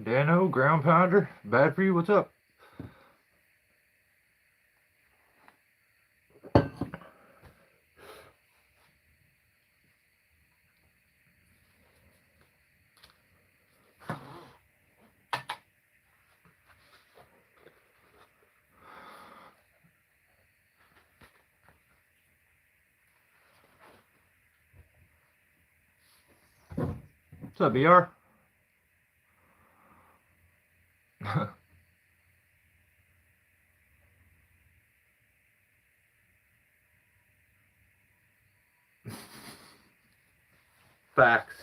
Dano, ground pounder, bad for you. What's up? What's up, BR? Facts.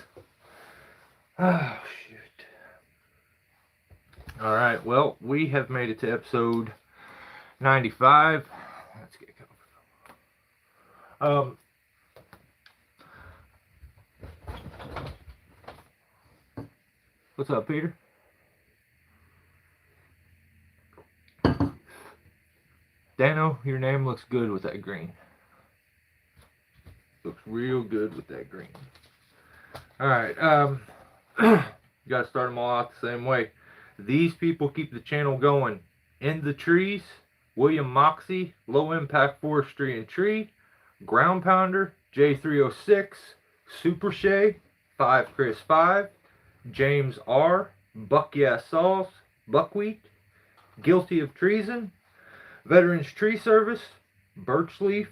Oh, shoot. Alright, well, we have made it to episode 95. Let's get going. What's up, Peter? Dano, your name looks good with that green. Looks real good with that green. Alright, you gotta start them all out the same way. These people keep the channel going. In the Trees, William Moxie, Low Impact Forestry and Tree, Ground Pounder, J306, Super Shay, 5 Chris 5, James R, Buck Yeah Sauce, Buckwheat, Guilty of Treason, Veterans Tree Service, Birchleaf,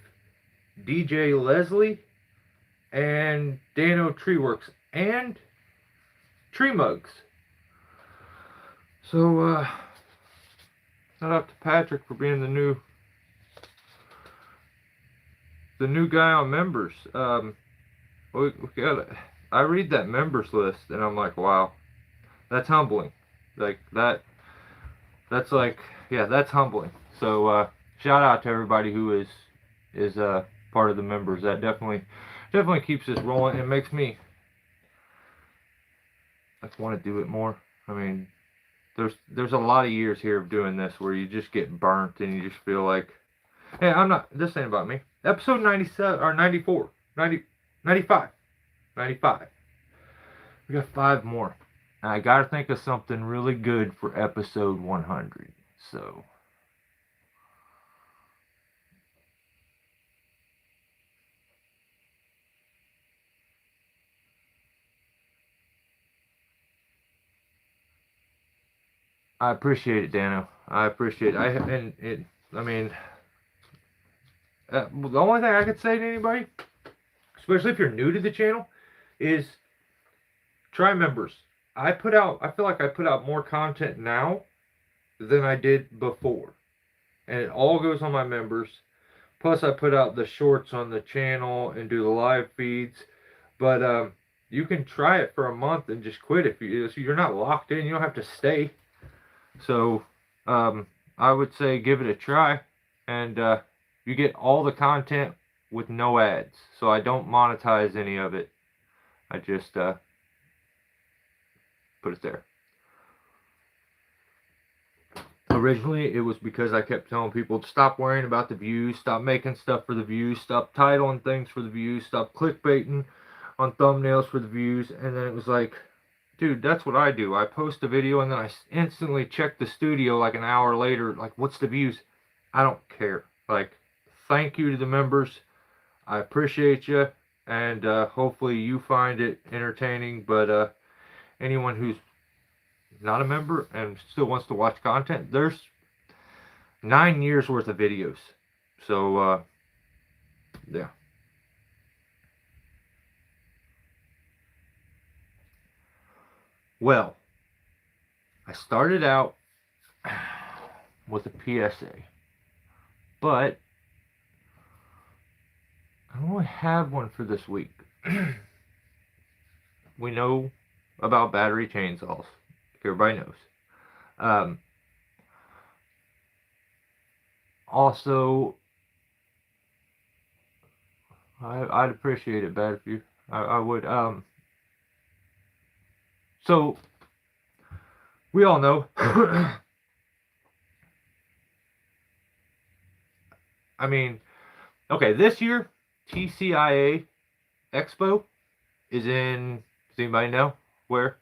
DJ Leslie, and Dano Treeworks, and Tree Mugs. So, shout out to Patrick for being the new guy on members. We got I read that members list and I'm like, wow, that's humbling. Like that's like, yeah, that's humbling. So shout out to everybody who is part of the members. That definitely keeps us rolling. It makes me like want to do it more. I mean, there's a lot of years here of doing this where you just get burnt and you just feel like, hey, this ain't about me. Episode 97 or 94, 90, 95. 95. We got 5 more. And I gotta think of something really good for episode 100. So I appreciate it, Dano. I appreciate it. I mean, the only thing I could say to anybody, especially if you're new to the channel, is try members. I feel like I put out more content now than I did before. And it all goes on my members. Plus, I put out the shorts on the channel and do the live feeds. But you can try it for a month and just quit if you're not locked in. You don't have to stay. So I would say give it a try, and you get all the content with no ads. So I don't monetize any of it. I just put it there. Originally, it was because I kept telling people to stop worrying about the views, stop making stuff for the views, stop titling things for the views, stop clickbaiting on thumbnails for the views. And then it was like, dude, that's what I do. I post a video and then I instantly check the studio like an hour later, like, what's the views? I don't care. Like, thank you to the members. I appreciate you, and hopefully you find it entertaining. But anyone who's not a member and still wants to watch content, there's 9 years worth of videos. So yeah. Well, I started out with a PSA, but I only have one for this week. We know about battery chainsaws. Everybody knows. Also, I'd appreciate it, bad if you. I would. So we all know. I mean, okay, this year TCIA Expo is in. Does anybody know where?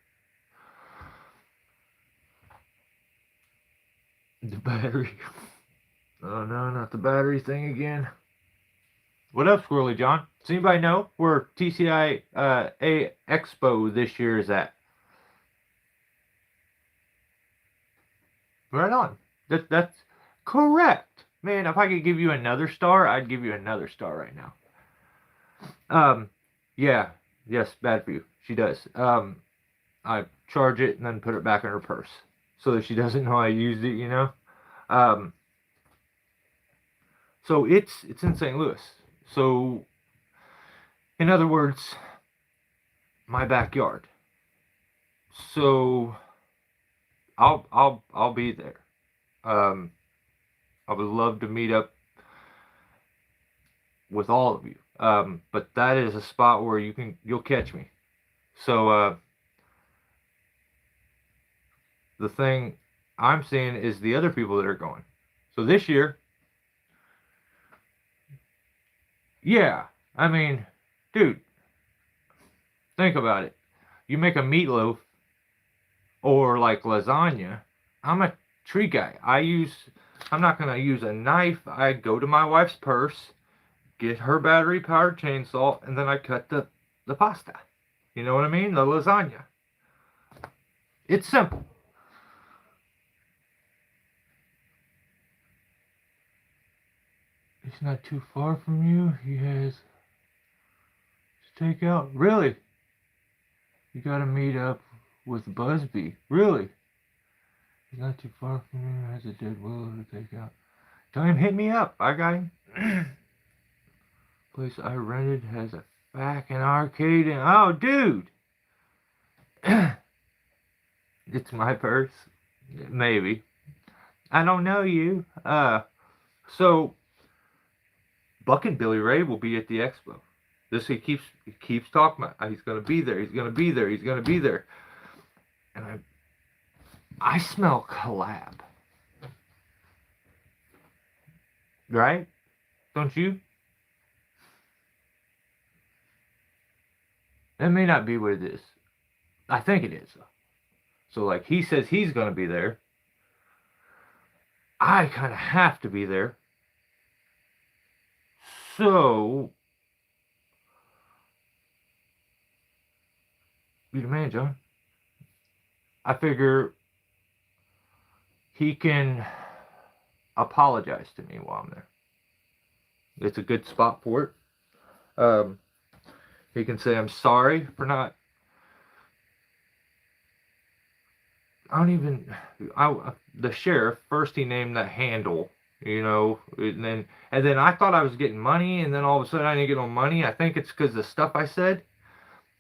The battery. Oh no, not the battery thing again. What up, Squirrely John? Does anybody know where TCI A Expo this year is at? Right on. That's correct. Man, if I could give you another star, I'd give you another star right now. Yeah, yes, bad for you. She does. I charge it and then put it back in her purse so that she doesn't know I used it, you know? Um, so it's in St. Louis. So, in other words, my backyard. So, I'll be there. Um, I would love to meet up with all of you. But that is a spot where you'll catch me. So the thing I'm seeing is the other people that are going. So this year, yeah, I mean, dude, think about it. You make a meatloaf or like lasagna. I'm a tree guy. I'm not gonna use a knife. I go to my wife's purse, get her battery powered chainsaw, and then I cut the pasta. You know what I mean? The lasagna. It's simple. He's not too far from you. He has to take out. Really? You gotta meet up with Busby. Really? He's not too far from you. Has a dead willow to take out. Tell him hit me up. I got him. Place I rented has a fucking arcade and oh dude. It's my purse. Maybe. I don't know you. So Buck and Billy Ray will be at the expo. He keeps talking about he's gonna be there, he's gonna be there, he's gonna be there. And I smell collab. Right? Don't you? That may not be what it is. I think it is. So like he says he's gonna be there. I kinda have to be there. So be the man, John. I figure he can apologize to me while I'm there. It's a good spot for it. He can say I'm sorry for not. The sheriff first he named that handle, you know, and then I thought I was getting money, and then all of a sudden I didn't get no money. I think it's because the stuff I said.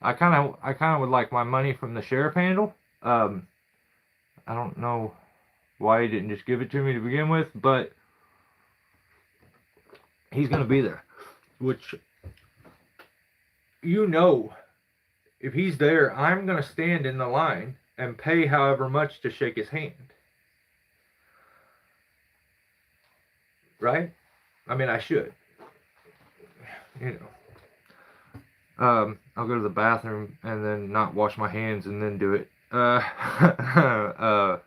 I kind of would like my money from the sheriff handle. I don't know why he didn't just give it to me to begin with, but he's gonna be there. Which, you know, if he's there, I'm gonna stand in the line and pay however much to shake his hand. Right? I mean, I should. You know. I'll go to the bathroom and then not wash my hands and then do it.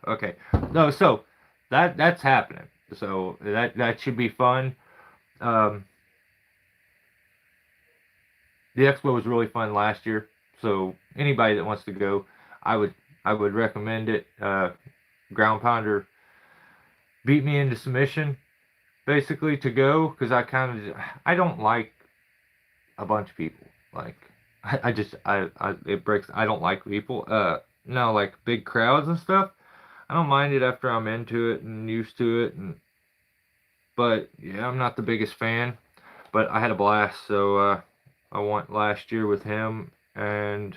Okay. No, so that's happening. So that should be fun. The expo was really fun last year. So anybody that wants to go, I would recommend it. Ground Pounder beat me into submission, basically, to go because I don't like a bunch of people. Like it breaks. I don't like people. No, like big crowds and stuff. I don't mind it after I'm into it and used to it. But yeah, I'm not the biggest fan. But I had a blast, so I went last year with him, and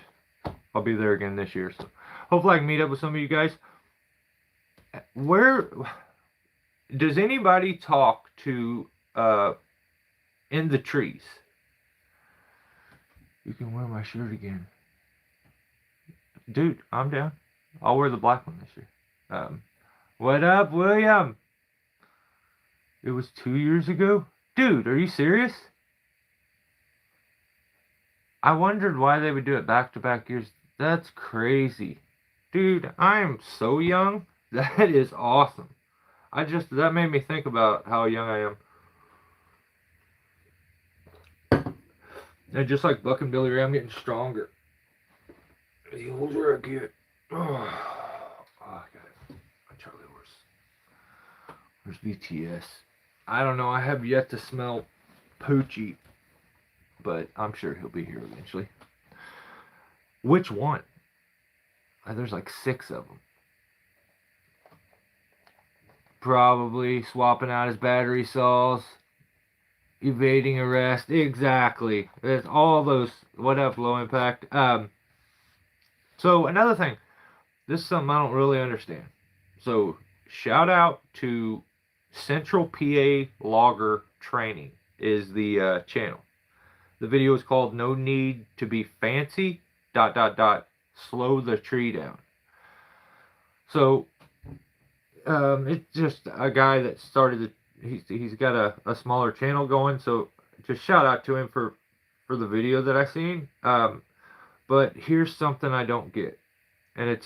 I'll be there again this year. So hopefully I can meet up with some of you guys. Where does anybody talk to in the trees? You can wear my shirt again. Dude, I'm down. I'll wear the black one this year. What up, William? It was 2 years ago? Dude, are you serious? I wondered why they would do it back-to-back years. That's crazy. Dude, I am so young. That is awesome. That made me think about how young I am. And just like Buck and Billy Ray, I'm getting stronger. The older I get. Oh, I got it. My Charlie horse. There's BTS. I don't know. I have yet to smell Poochie, but I'm sure he'll be here eventually. Which one? There's like 6 of them. Probably swapping out his battery saws, evading arrest. Exactly. There's all those. What up, low impact? So another thing. This is something I don't really understand. So shout out to Central PA Logger Training is the channel. The video is called "No Need to Be Fancy." ... Slow the tree down. So it's just a guy that started. He's got a smaller channel going. So just shout out to him for the video that I seen. But here's something I don't get, and it's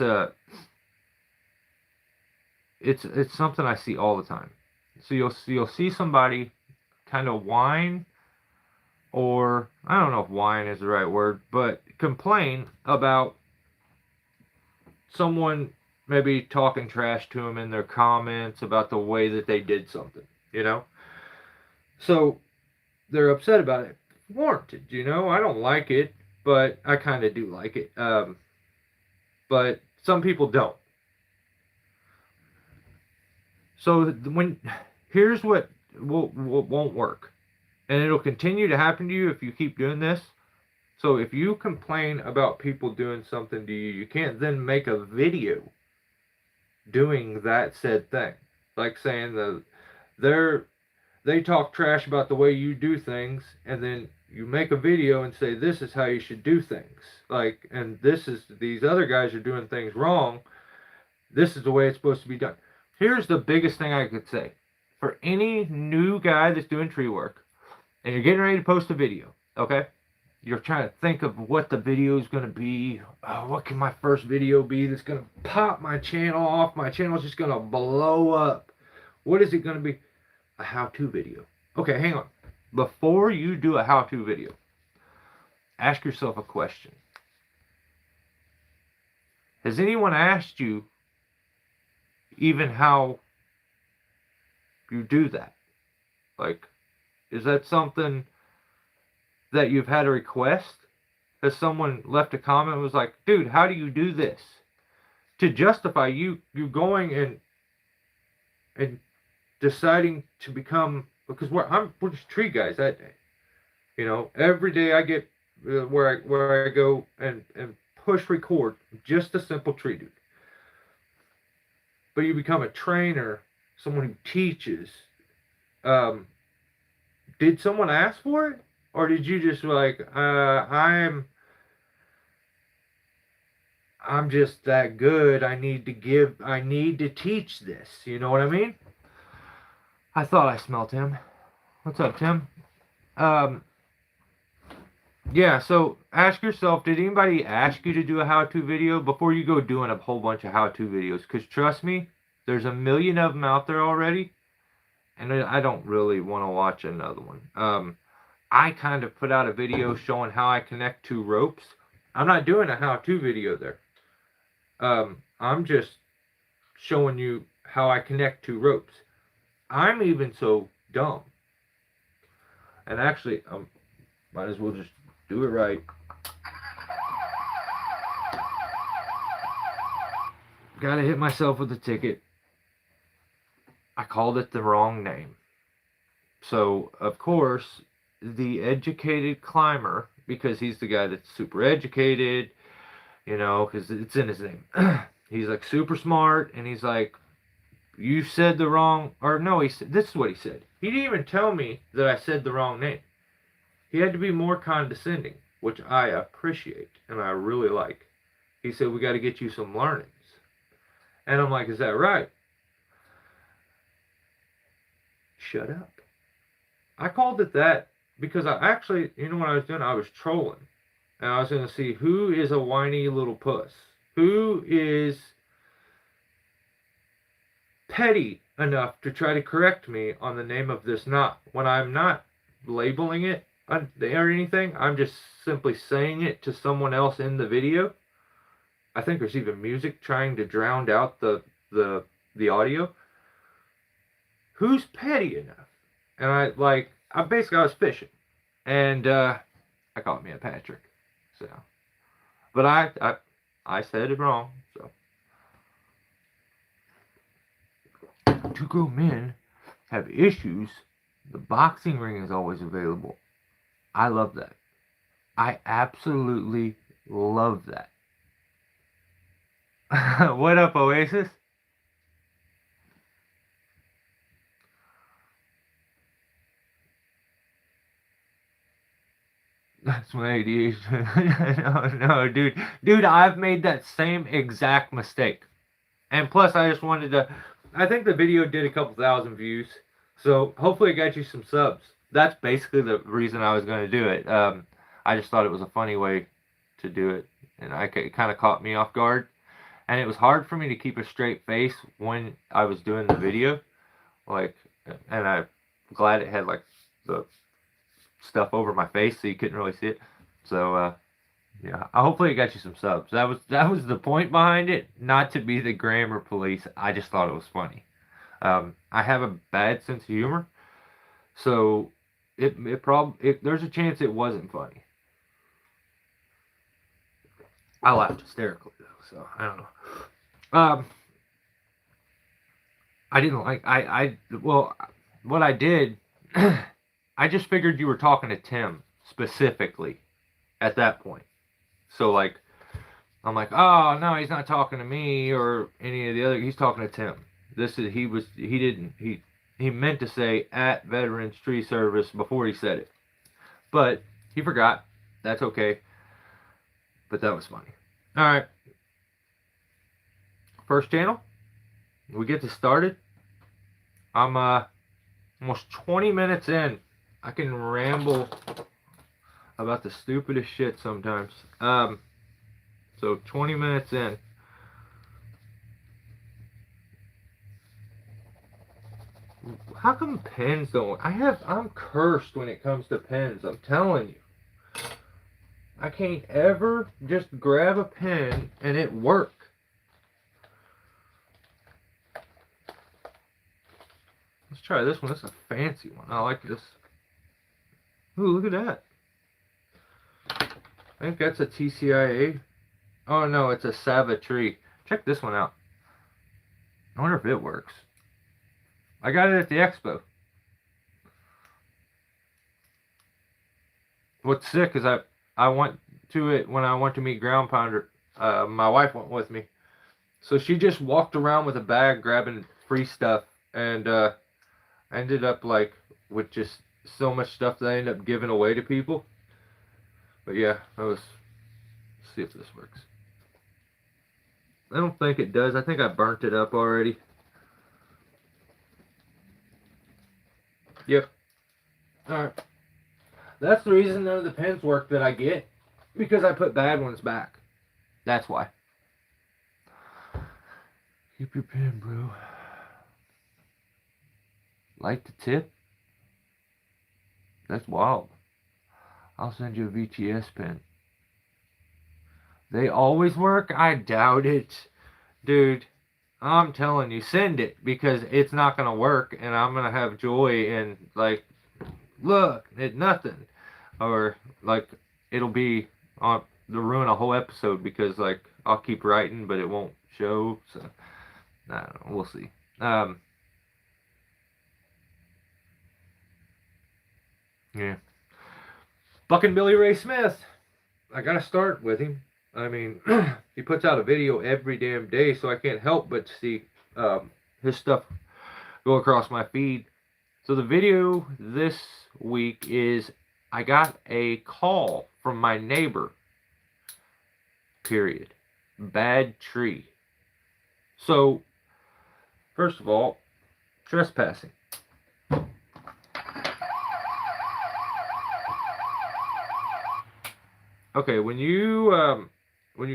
something I see all the time. So you'll see somebody kind of whine, or I don't know if whine is the right word, but complain about someone maybe talking trash to them in their comments about the way that they did something, you know? So they're upset about it. Warranted, you know? I don't like it, but I kind of do like it. But some people don't. So here's what won't work, and it'll continue to happen to you if you keep doing this. So if you complain about people doing something to you, you can't then make a video doing that said thing, like saying they talk trash about the way you do things, and then you make a video and say this is how you should do things, like, and these other guys are doing things wrong. This is the way it's supposed to be done. Here's the biggest thing I could say for any new guy that's doing tree work, and you're getting ready to post a video, okay? You're trying to think of what the video is going to be. What can my first video be that's going to pop my channel off? My channel's just going to blow up. What is it going to be? A how-to video. Okay, hang on. Before you do a how-to video, ask yourself a question. Has anyone asked you even how you do that? Like, is that something that you've had a request? Has someone left a comment and was like, dude, how do you do this? To justify you going and deciding to become, because we're just tree guys that day. You know, every day I get where I go and push record, just a simple tree dude. But you become a trainer, someone who teaches. Did someone ask for it? Or did you just like, I'm just that good. I need to teach this. You know what I mean? I thought I smelled him. What's up, Tim? Yeah, so ask yourself, did anybody ask you to do a how-to video before you go doing a whole bunch of how-to videos? Because trust me, there's a million of them out there already, and I don't really want to watch another one. I kind of put out a video showing how I connect 2 ropes. I'm not doing a how-to video there. I'm just showing you how I connect 2 ropes. I'm even so dumb. And actually, might as well just do it right. Gotta hit myself with a ticket. I called it the wrong name. So, of course, the educated climber, because he's the guy that's super educated, you know, because it's in his name. He's like super smart, and he's like, you said the wrong, or no, he said, this is what he said. He didn't even tell me that I said the wrong name. He had to be more condescending, which I appreciate, and I really like. He said, we got to get you some learnings. And I'm like, is that right? Shut up. I called it that because I actually, you know what I was doing? I was trolling. And I was going to see who is a whiny little puss. Who is petty enough to try to correct me on the name of this knot when I'm not labeling it or anything. I'm just simply saying it to someone else in the video. I think there's even music trying to drown out the audio. Who's petty enough? And I basically I was fishing, and I caught me a Patrick. So, but I said it wrong. So, two grown men have issues. The boxing ring is always available. I love that. I absolutely love that. What up, Oasis? That's my ADHD. No, dude, I've made that same exact mistake. And plus, I just wanted to. I think the video did a couple thousand views, so hopefully it got you some subs. That's basically the reason I was going to do it. I just thought it was a funny way to do it, and it kind of caught me off guard. And it was hard for me to keep a straight face when I was doing the video, and I'm glad it had like the stuff over my face so you couldn't really see it. So yeah, hopefully it got you some subs. That was the point behind it, not to be the grammar police. I just thought it was funny. I have a bad sense of humor, so there's a chance it wasn't funny. I laughed hysterically though, so I don't know. I didn't like well, what I did. I just figured you were talking to Tim specifically at that point. So I'm like, oh no, he's not talking to me or any of the other. He's talking to Tim. He meant to say at Veterans Tree Service before he said it, but he forgot. That's okay. But that was funny. All right, first channel. We get this started. I'm almost 20 minutes in. I can ramble about the stupidest shit sometimes. So 20 minutes in. How come pens don't? I'm cursed when it comes to pens. I'm telling you. I can't ever just grab a pen and it work. Let's try this one. This is a fancy one. I like this. Ooh, look at that. I think that's a TCIA. Oh no, it's a Savitri. Check this one out. I wonder if it works. I got it at the expo. What's sick is I went to it when I went to meet Ground Pounder. My wife went with me. So she just walked around with a bag grabbing free stuff, and I ended up with just so much stuff that I ended up giving away to people. But yeah, let's see if this works. I don't think it does. I think I burnt it up already. Yep. Alright. That's the reason none of the pens work that I get. Because I put bad ones back. That's why. Keep your pen, bro. Like the tip? That's wild. I'll send you a VTS pen. They always work? I doubt it. Dude, I'm telling you, send it. Because it's not going to work. And I'm going to have joy in, look, it nothing. Or, it'll be, they'll ruin a whole episode. Because, I'll keep writing, but it won't show. So, I don't know. We'll see. Yeah. Fucking Billy Ray Smith. I gotta start with him. I mean, he puts out a video every damn day, so I can't help but see his stuff go across my feed. So the video this week is I got a call from my neighbor. Period. Bad tree. So, first of all, trespassing. Okay, when you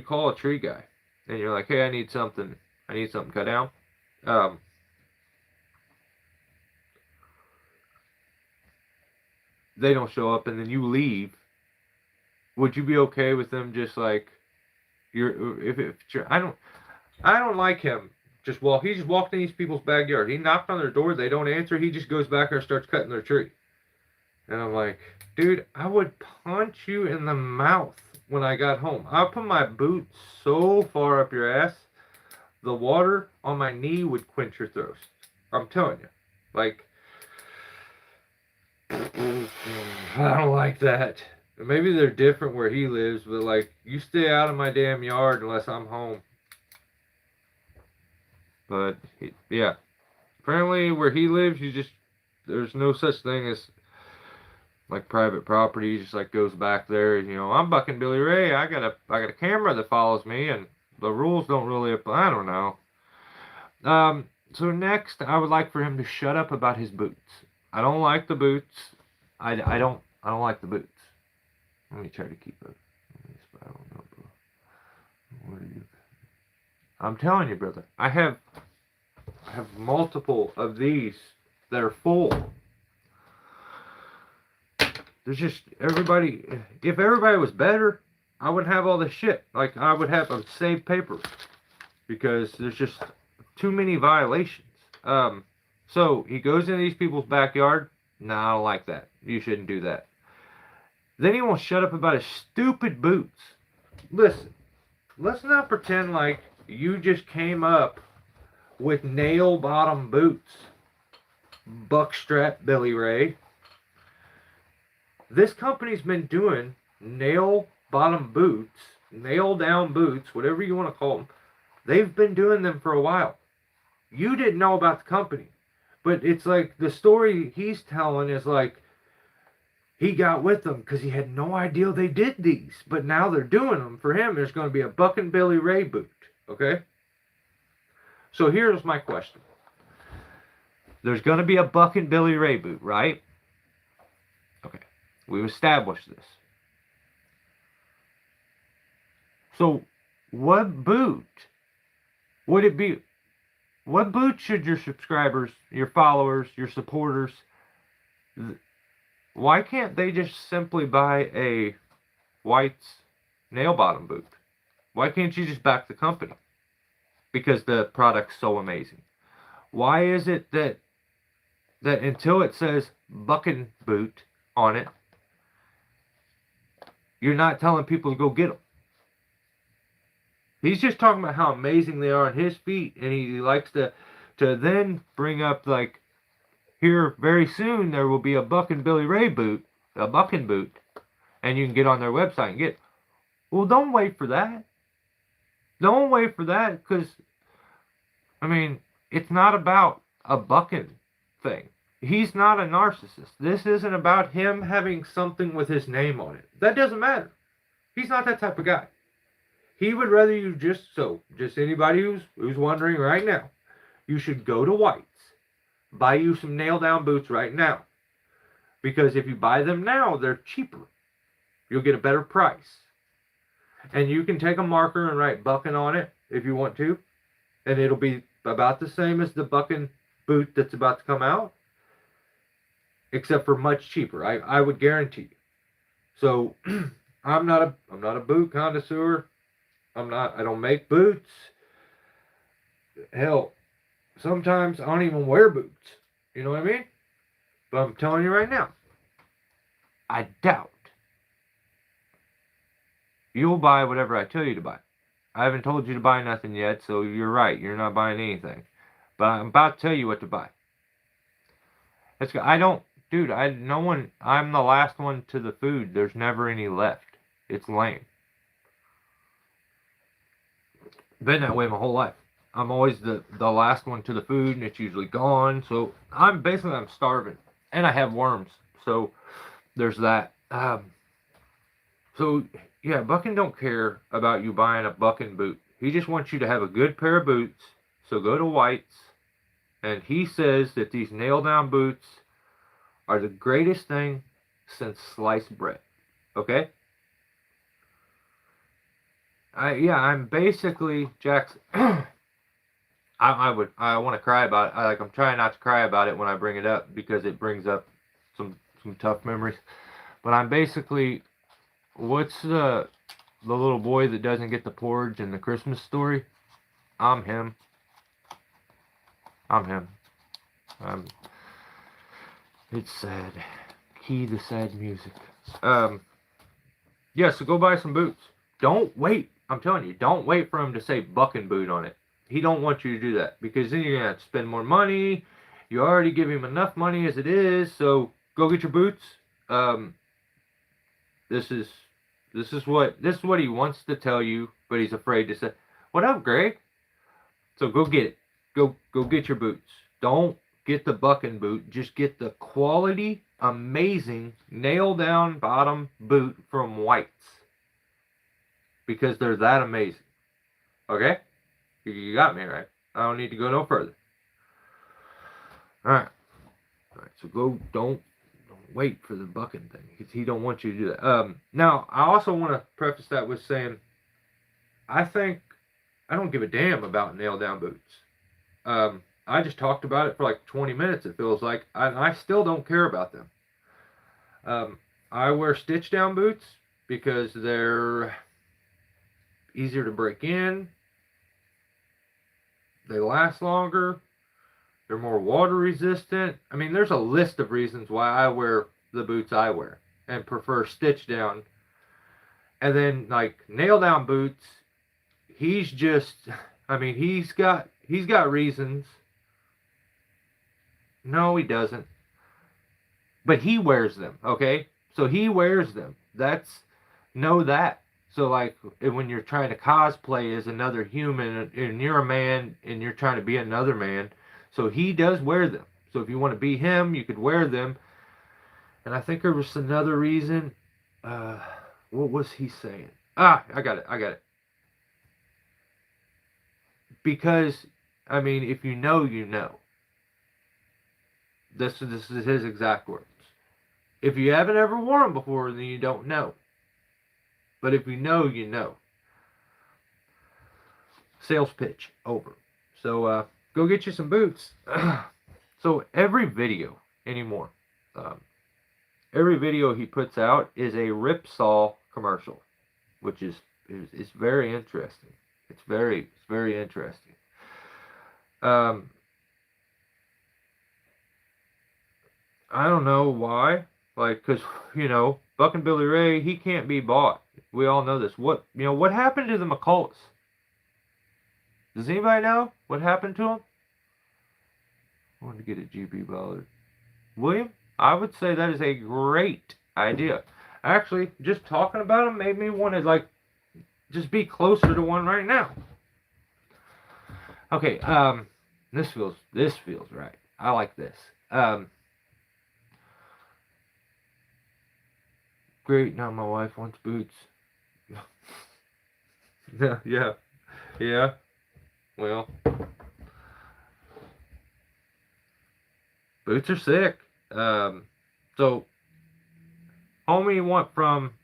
call a tree guy and you're like, hey, I need something cut down, they don't show up, and then you leave, would you be okay with them just like if you're, I don't like him. Just he just walked in these people's backyard. He knocked on their door. They don't answer. He just goes back there and starts cutting their tree. And I'm like, dude, I would punch you in the mouth when I got home. I put my boot so far up your ass, the water on my knee would quench your thirst. I'm telling you. Like, I don't like that. Maybe they're different where he lives, but like, you stay out of my damn yard unless I'm home. But yeah, apparently where he lives, there's no such thing as like private property. He just like goes back there. I'm bucking Billy Ray. I got a camera that follows me, and the rules don't really apply. I don't know. So next, I would like for him to shut up about his boots. I don't like the boots. I don't like the boots. Let me try to keep it. I don't know, bro. What are you? I'm telling you, brother. I have multiple of these that are full. There's just everybody. If everybody was better, I wouldn't have all this shit. Like I would save paper because there's just too many violations. So he goes in these people's backyard. Nah, I don't like that. You shouldn't do that. Then he won't shut up about his stupid boots. Listen, let's not pretend like you just came up with nail bottom boots. Buckstrap Billy Ray. This company's been doing nail bottom boots, nail down boots, whatever you want to call them. They've been doing them for a while. You didn't know about the company. But it's like the story he's telling is like he got with them because he had no idea they did these. But now they're doing them. For him, there's going to be a Buckin' Billy Ray boot. Okay? So here's my question. There's going to be a Buckin' Billy Ray boot, right? Okay. We've established this. So what boot would it be? What boot should your subscribers, your followers, your supporters, why can't they just simply buy a White's nail bottom boot? Why can't you just back the company? Because the product's so amazing. Why is it that until it says Buckin' boot on it, you're not telling people to go get them? He's just talking about how amazing they are on his feet, and he likes to then bring up, like, here very soon there will be a Buckin' Billy Ray boot, a Buckin' boot, and you can get on their website and get it. Well, don't wait for that. Don't wait for that, because, I mean, it's not about a Buckin' thing. He's not a narcissist. This isn't about him having something with his name on it. That doesn't matter. He's not that type of guy. He would rather you just anybody who's wondering right now, you should go to White's, buy you some nail down boots right now. Because if you buy them now, they're cheaper. You'll get a better price. And you can take a marker and write Buckin' on it if you want to. And it'll be about the same as the Buckin' boot that's about to come out. Except for much cheaper. I would guarantee you. So I'm not a boot connoisseur. I don't make boots. Hell, sometimes I don't even wear boots. You know what I mean? But I'm telling you right now, I doubt you'll buy whatever I tell you to buy. I haven't told you to buy nothing yet, so you're right. You're not buying anything. But I'm about to tell you what to buy. I'm the last one to the food. There's never any left. It's lame. Been that way my whole life. I'm always the last one to the food, and it's usually gone. So I'm starving, and I have worms. So there's that. So yeah, Buckin' don't care about you buying a Buckin' boot. He just wants you to have a good pair of boots. So go to White's, and he says that these nail down boots are the greatest thing since sliced bread. Okay? I'm basically Jackson. I want to cry about it. I'm trying not to cry about it when I bring it up because it brings up some some tough memories. But I'm basically, what's the little boy that doesn't get the porridge in the Christmas story? I'm him. I'm him. It's sad. Key to sad music. Yeah, so go buy some boots. Don't wait. I'm telling you, don't wait for him to say bucking boot on it. He don't want you to do that, because then you're going to have to spend more money. You already give him enough money as it is, so go get your boots. This is what he wants to tell you, but he's afraid to say. What up, Greg? So go get it. Go get your boots. Don't get the bucking boot. Just get the quality, amazing, nail down bottom boot from White's, because they're that amazing. Okay? You got me, right? I don't need to go no further. Alright. So don't wait for the bucking thing, because he don't want you to do that. Now, I also want to preface that with saying, I don't give a damn about nail down boots. I just talked about it for like 20 minutes, it feels like. I still don't care about them. I wear stitch down boots because they're easier to break in. They last longer. They're more water resistant. I mean, there's a list of reasons why I wear the boots I wear and prefer stitch down. And then, like, nail down boots, he's got reasons. No, he doesn't. But he wears them, okay? So he wears them. Know that. So, like, when you're trying to cosplay as another human, and you're a man, and you're trying to be another man, so he does wear them. So if you want to be him, you could wear them. And I think there was another reason. What was he saying? I got it. Because, I mean, if you know, you know. This is his exact words. If you haven't ever worn them before, then you don't know. But if you know, you know. Sales pitch over. So go get you some boots. So every video anymore, every video he puts out is a Ripsaw commercial, which is very interesting. It's very interesting. I don't know why. Like, because, Buck and Billy Ray, he can't be bought. We all know this. What happened to the McCulloughs? Does anybody know what happened to them? I wanted to get a GB Ballard. William, I would say that is a great idea. Actually, just talking about them made me want to, like, just be closer to one right now. Okay, this feels right. I like this. Great, now my wife wants boots. Yeah. Well, boots are sick. So, homie went from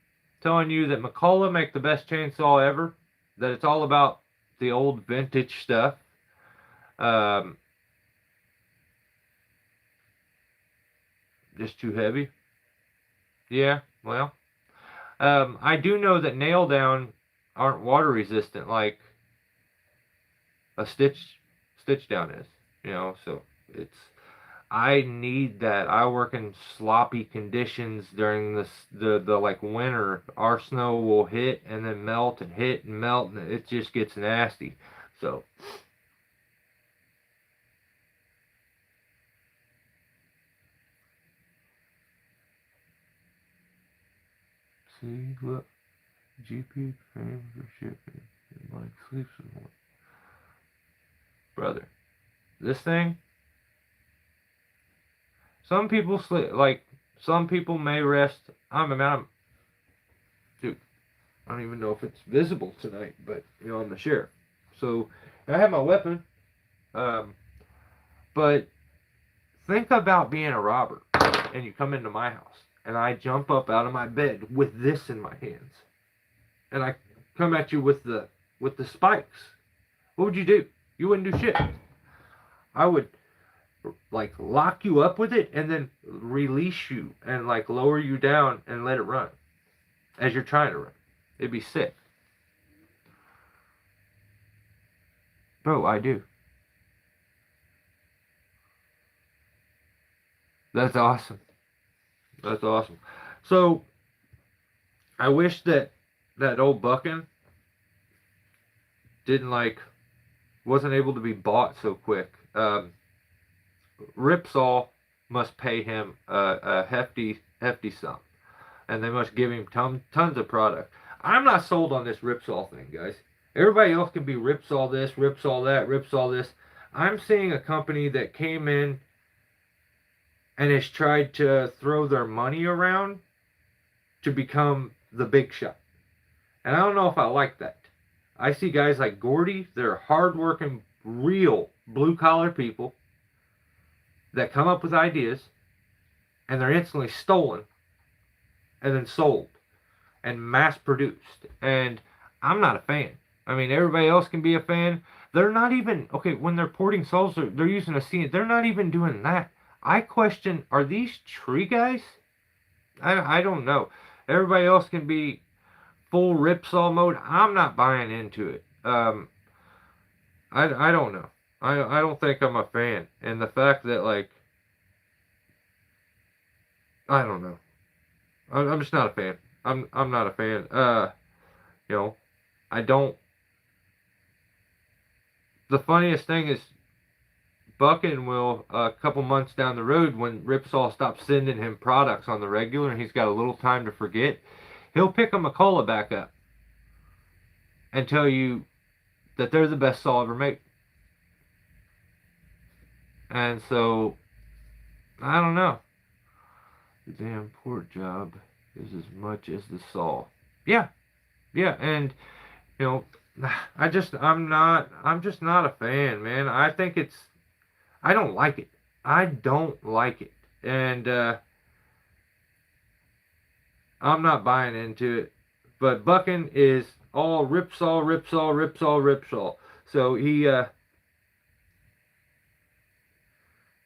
telling you that McCullough make the best chainsaw ever, that it's all about the old vintage stuff. Just too heavy. Yeah, well, I do know that nail down aren't water resistant like a stitch down is, so I need that. I work in sloppy conditions during the like winter. Our snow will hit and then melt and hit and melt, and it just gets nasty. So see, look, GP paying for shipping. Mike sleeps with one. Brother, this thing. Some people sleep, like, some people may rest. Dude, I don't even know if it's visible tonight, but, I'm the sheriff. So, I have my weapon. But think about being a robber, and you come into my house, and I jump up out of my bed with this in my hands, and I come at you with the spikes. What would you do? You wouldn't do shit. I would like lock you up with it and then release you and like lower you down and let it run as you're trying to run. It'd be sick. Bro, I do. That's awesome. That's awesome. So I wish that that old bucking didn't like wasn't able to be bought so quick. Ripsaw must pay him a hefty sum, and they must give him tons of product. I'm not sold on this Ripsaw thing, guys. Everybody else can be Ripsaw this, Ripsaw that, Ripsaw this. I'm seeing a company that came in and has tried to throw their money around to become the big shot. And I don't know if I like that. I see guys like Gordy, they're hardworking, real blue-collar people that come up with ideas, and they're instantly stolen and then sold and mass-produced. And I'm not a fan. I mean, everybody else can be a fan. They're not even, okay, when they're porting souls, they're using a scene. They're not even doing that. I question, are these tree guys? I don't know. Everybody else can be full Ripsaw mode. I'm not buying into it. I don't know. I don't think I'm a fan. And the fact that, like, I don't know. I'm just not a fan. I'm not a fan. You know, I don't. The funniest thing is Buckin will, a couple months down the road, when Ripsaw stops sending him products on the regular and he's got a little time to forget, he'll pick a McCullough back up and tell you that they're the best saw ever made. And so, I don't know. The damn port job is as much as the saw. Yeah, and you know, I'm just not a fan, man. I think I don't like it. I don't like it, and I'm not buying into it. But Buckin is all Ripsaw, Ripsaw, Ripsaw, Ripsaw. So he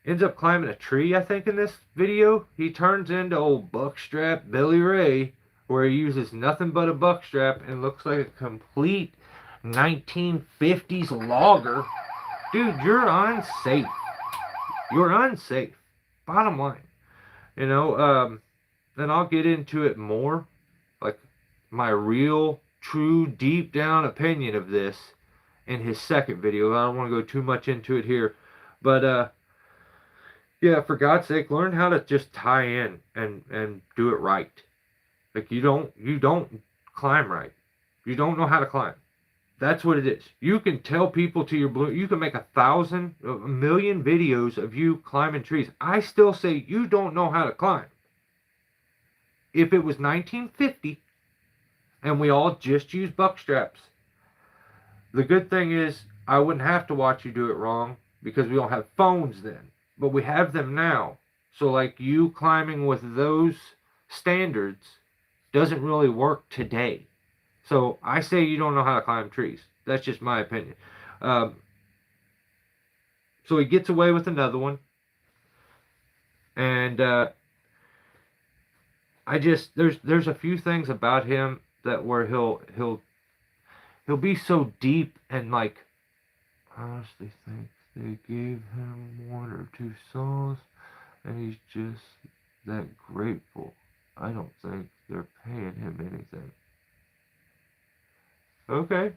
ends up climbing a tree, I think, in this video. He turns into old buckstrap Billy Ray, where he uses nothing but a buckstrap and looks like a complete 1950s logger. Dude, you're unsafe. You're unsafe. Bottom line. You know, and I'll get into it more, like my real, true, deep down opinion of this in his second video. I don't want to go too much into it here. But, yeah, for God's sake, learn how to just tie in and do it right. Like you don't climb right. You don't know how to climb. That's what it is. You can tell people to your blue. You can make 1,000, a million videos of you climbing trees. I still say you don't know how to climb. If it was 1950 and we all just used buck straps, the good thing is I wouldn't have to watch you do it wrong because we don't have phones then. But we have them now. So like you climbing with those standards doesn't really work today. So I say you don't know how to climb trees. That's just my opinion. So he gets away with another one. And I just there's a few things about him that where he'll be so deep and like honestly think they gave him one or two songs and he's just that grateful. I don't think they're paying him anything. Okay.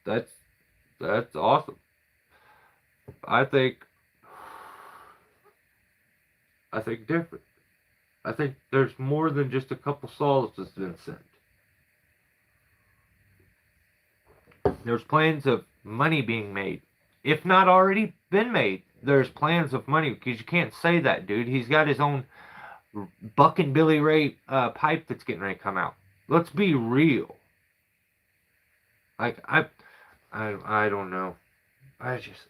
That's awesome. I think different. I think there's more than just a couple saws that's been sent. There's plans of money being made. If not already been made, there's plans of money because you can't say that, dude. He's got his own Buck and Billy Ray pipe that's getting ready to come out. Let's be real. Like I don't know. I just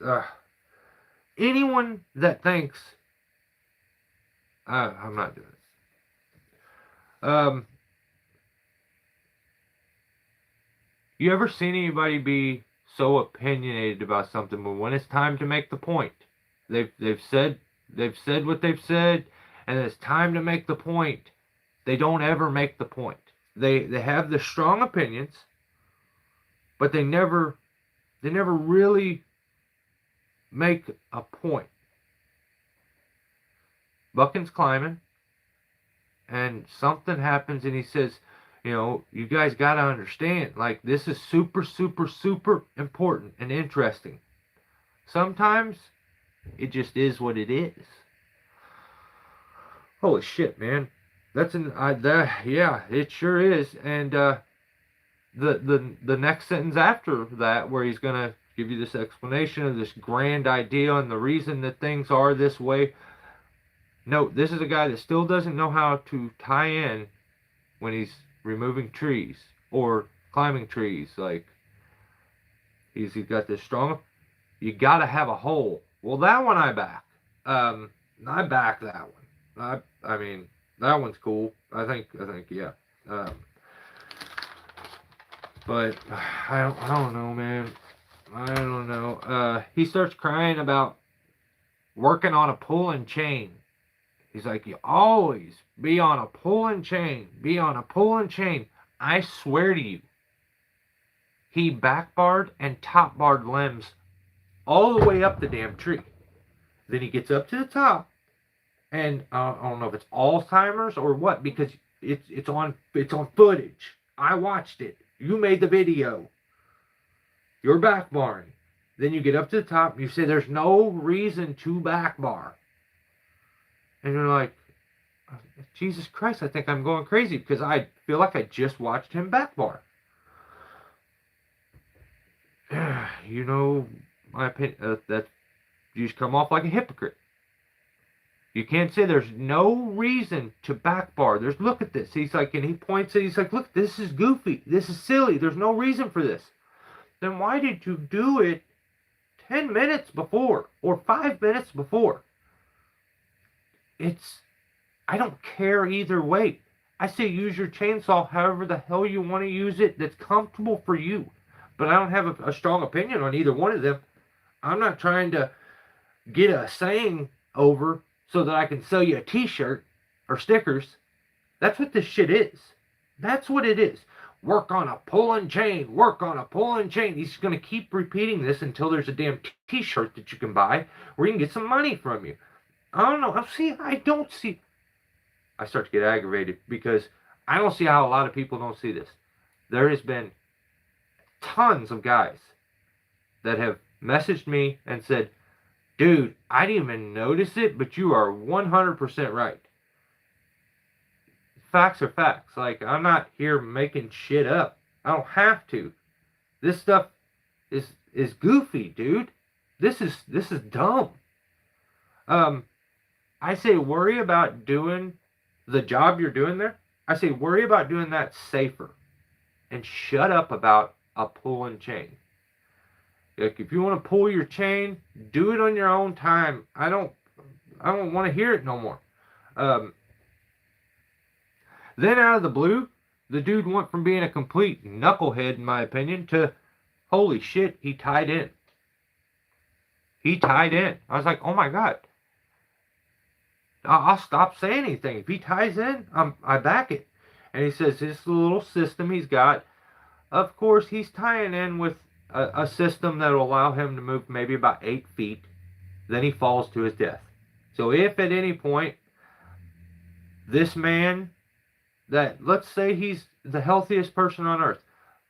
anyone that thinks I'm not doing it. You ever seen anybody be so opinionated about something, but when it's time to make the point, they've said what they've said, and it's time to make the point, they don't ever make the point. They have the strong opinions, but they never really make a point. Buckin's climbing, and something happens, and he says, you guys got to understand, like, this is super, super, super important and interesting. Sometimes it just is what it is. Holy shit, man. Yeah, it sure is. And the next sentence after that, where he's gonna give you this explanation of this grand idea and the reason that things are this way. No, this is a guy that still doesn't know how to tie in when he's removing trees or climbing trees. Like, he's got this strong. You gotta have a hole. Well, that one I back. I back that one. I mean, that one's cool. I think yeah. But I don't know, man. I don't know. He starts crying about working on a pull and chain. He's like, you always be on a pull and chain. Be on a pull and chain. I swear to you, he backbarred and top barred limbs all the way up the damn tree. Then he gets up to the top, and I don't know if it's Alzheimer's or what, because it's on footage. I watched it. You made the video. You're backbarring. Then you get up to the top, and you say there's no reason to backbar. And you're like, Jesus Christ, I think I'm going crazy because I feel like I just watched him backbar. My opinion, that you just come off like a hypocrite. You can't say there's no reason to backbar. Look at this. He's like, and he points at, he's like, look, this is goofy. This is silly. There's no reason for this. Then why did you do it 10 minutes before or 5 minutes before? I don't care either way. I say use your chainsaw however the hell you want to use it that's comfortable for you. But I don't have a strong opinion on either one of them. I'm not trying to get a saying over so that I can sell you a t-shirt or stickers. That's what this shit is. That's what it is. Work on a pull and chain. Work on a pull and chain. He's going to keep repeating this until there's a damn t-shirt that you can buy where you can get some money from you. I don't know. I start to get aggravated because I don't see how a lot of people don't see this. There has been tons of guys that have messaged me and said, dude, I didn't even notice it, but you are 100% right. Facts are facts. Like, I'm not here making shit up. I don't have to. This stuff is goofy, dude. This is dumb. I say worry about doing the job you're doing there. I say worry about doing that safer. And shut up about a pull and chain. Like, if you want to pull your chain, do it on your own time. I don't want to hear it no more. Then out of the blue, the dude went from being a complete knucklehead, in my opinion, to holy shit, he tied in. He tied in. I was like, oh my God. I'll stop saying anything. If he ties in, I back it. And he says this little system he's got, of course, he's tying in with a system that will allow him to move maybe about 8 feet. Then he falls to his death. So if at any point this man, that let's say he's the healthiest person on earth,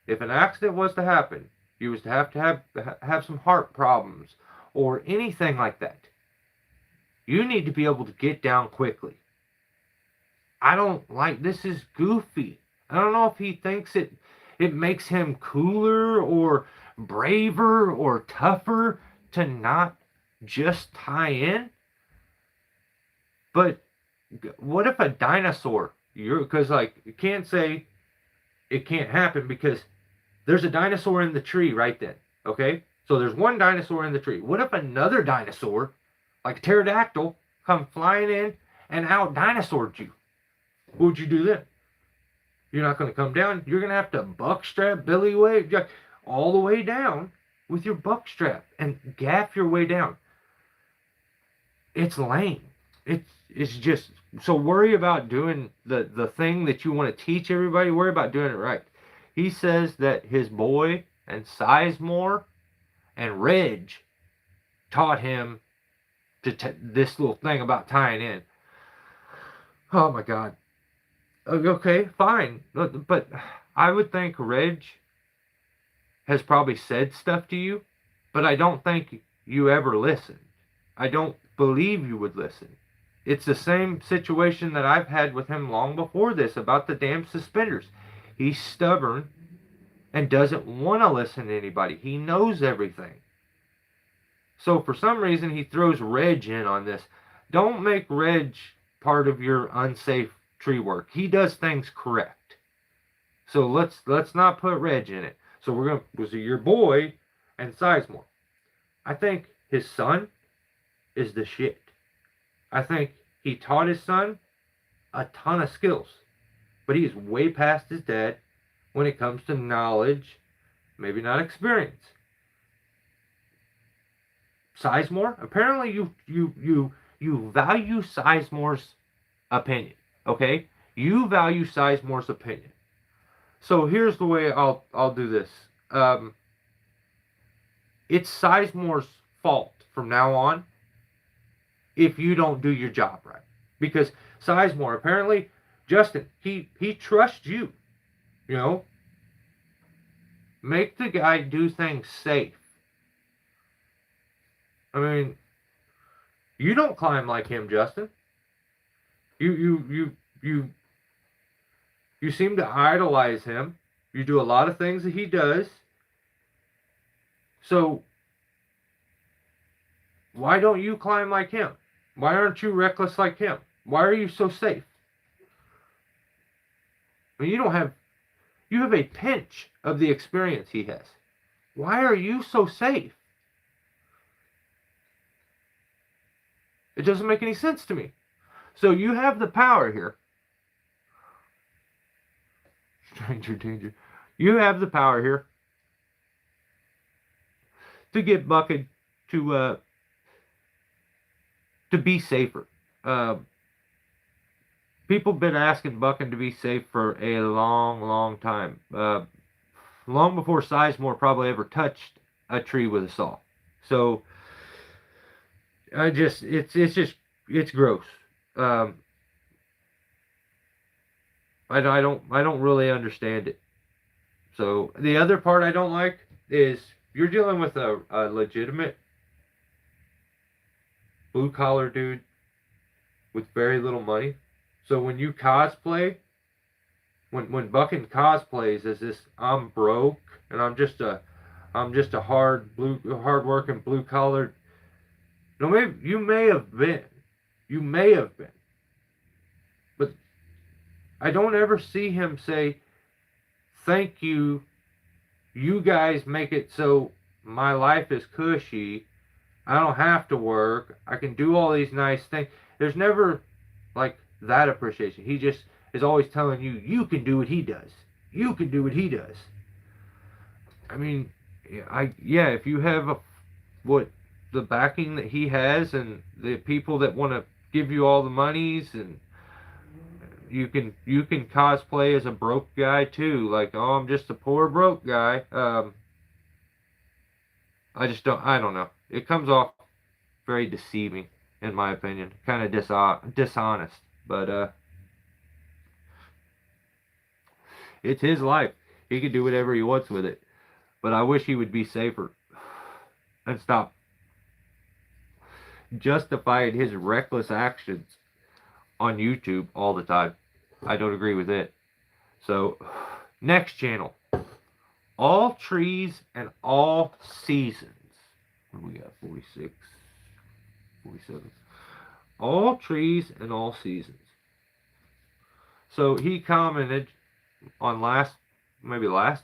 if an accident was to happen, he was to have some heart problems or anything like that, you need to be able to get down quickly. This is goofy. I don't know if he thinks it makes him cooler or braver or tougher to not just tie in. But what if a dinosaur, because like, you can't say it can't happen because there's a dinosaur in the tree right then, okay? So there's one dinosaur in the tree. What if another dinosaur, like a pterodactyl, come flying in and out-dinosaured you? What would you do then? You're not going to come down. You're going to have to buck strap Billy way all the way down with your buck strap and gaff your way down. It's lame. It's just, so worry about doing the thing that you want to teach everybody. Worry about doing it right. He says that his boy and Sizemore and Reg taught him this little thing about tying in. Oh my God. Okay, fine. But I would think Reg has probably said stuff to you, but I don't think you ever listened. I don't believe you would listen. It's the same situation that I've had with him long before this about the damn suspenders. He's stubborn and doesn't want to listen to anybody. He knows everything. So for some reason he throws Reg in on this. Don't make Reg part of your unsafe tree work. He does things correct. So let's not put Reg in it. So we're gonna was your boy and Sizemore. I think his son is the shit. I think he taught his son a ton of skills, but he is way past his dad when it comes to knowledge, maybe not experience. Sizemore, apparently you value Sizemore's opinion, okay? You value Sizemore's opinion. So here's the way I'll do this. It's Sizemore's fault from now on if you don't do your job right. Because Sizemore, apparently, Justin, he trusts you. You know? Make the guy do things safe. I mean, you don't climb like him, Justin. You seem to idolize him. You do a lot of things that he does. So why don't you climb like him? Why aren't you reckless like him? Why are you so safe? I mean, you have a pinch of the experience he has. Why are you so safe? It doesn't make any sense to me. So you have the power here. Stranger danger. You have the power here to get Bucket to be safer. People have been asking Bucket to be safe for a long, long time. Long before Sizemore probably ever touched a tree with a saw. So it's gross. I don't really understand it. So the other part I don't like is you're dealing with a legitimate blue collar dude with very little money. So when you cosplay, when Bucket cosplays as this, I'm broke and I'm just a hard working blue collar. No, maybe you may have been, but I don't ever see him say, "Thank you. You guys make it so my life is cushy. I don't have to work. I can do all these nice things." There's never like that appreciation. He just is always telling you, you can do what he does. You can do what he does. I mean, if you have the backing that he has and the people that want to give you all the monies, and you can cosplay as a broke guy too. Like, oh, I'm just a poor broke guy. I don't know. It comes off very deceiving, in my opinion. Kind of dishonest. But it's his life. He can do whatever he wants with it. But I wish he would be safer and stop justifying his reckless actions on YouTube all the time. I don't agree with it. So, next channel. All trees and all seasons. What do we got? 46, 47. All trees and all seasons. So he commented on last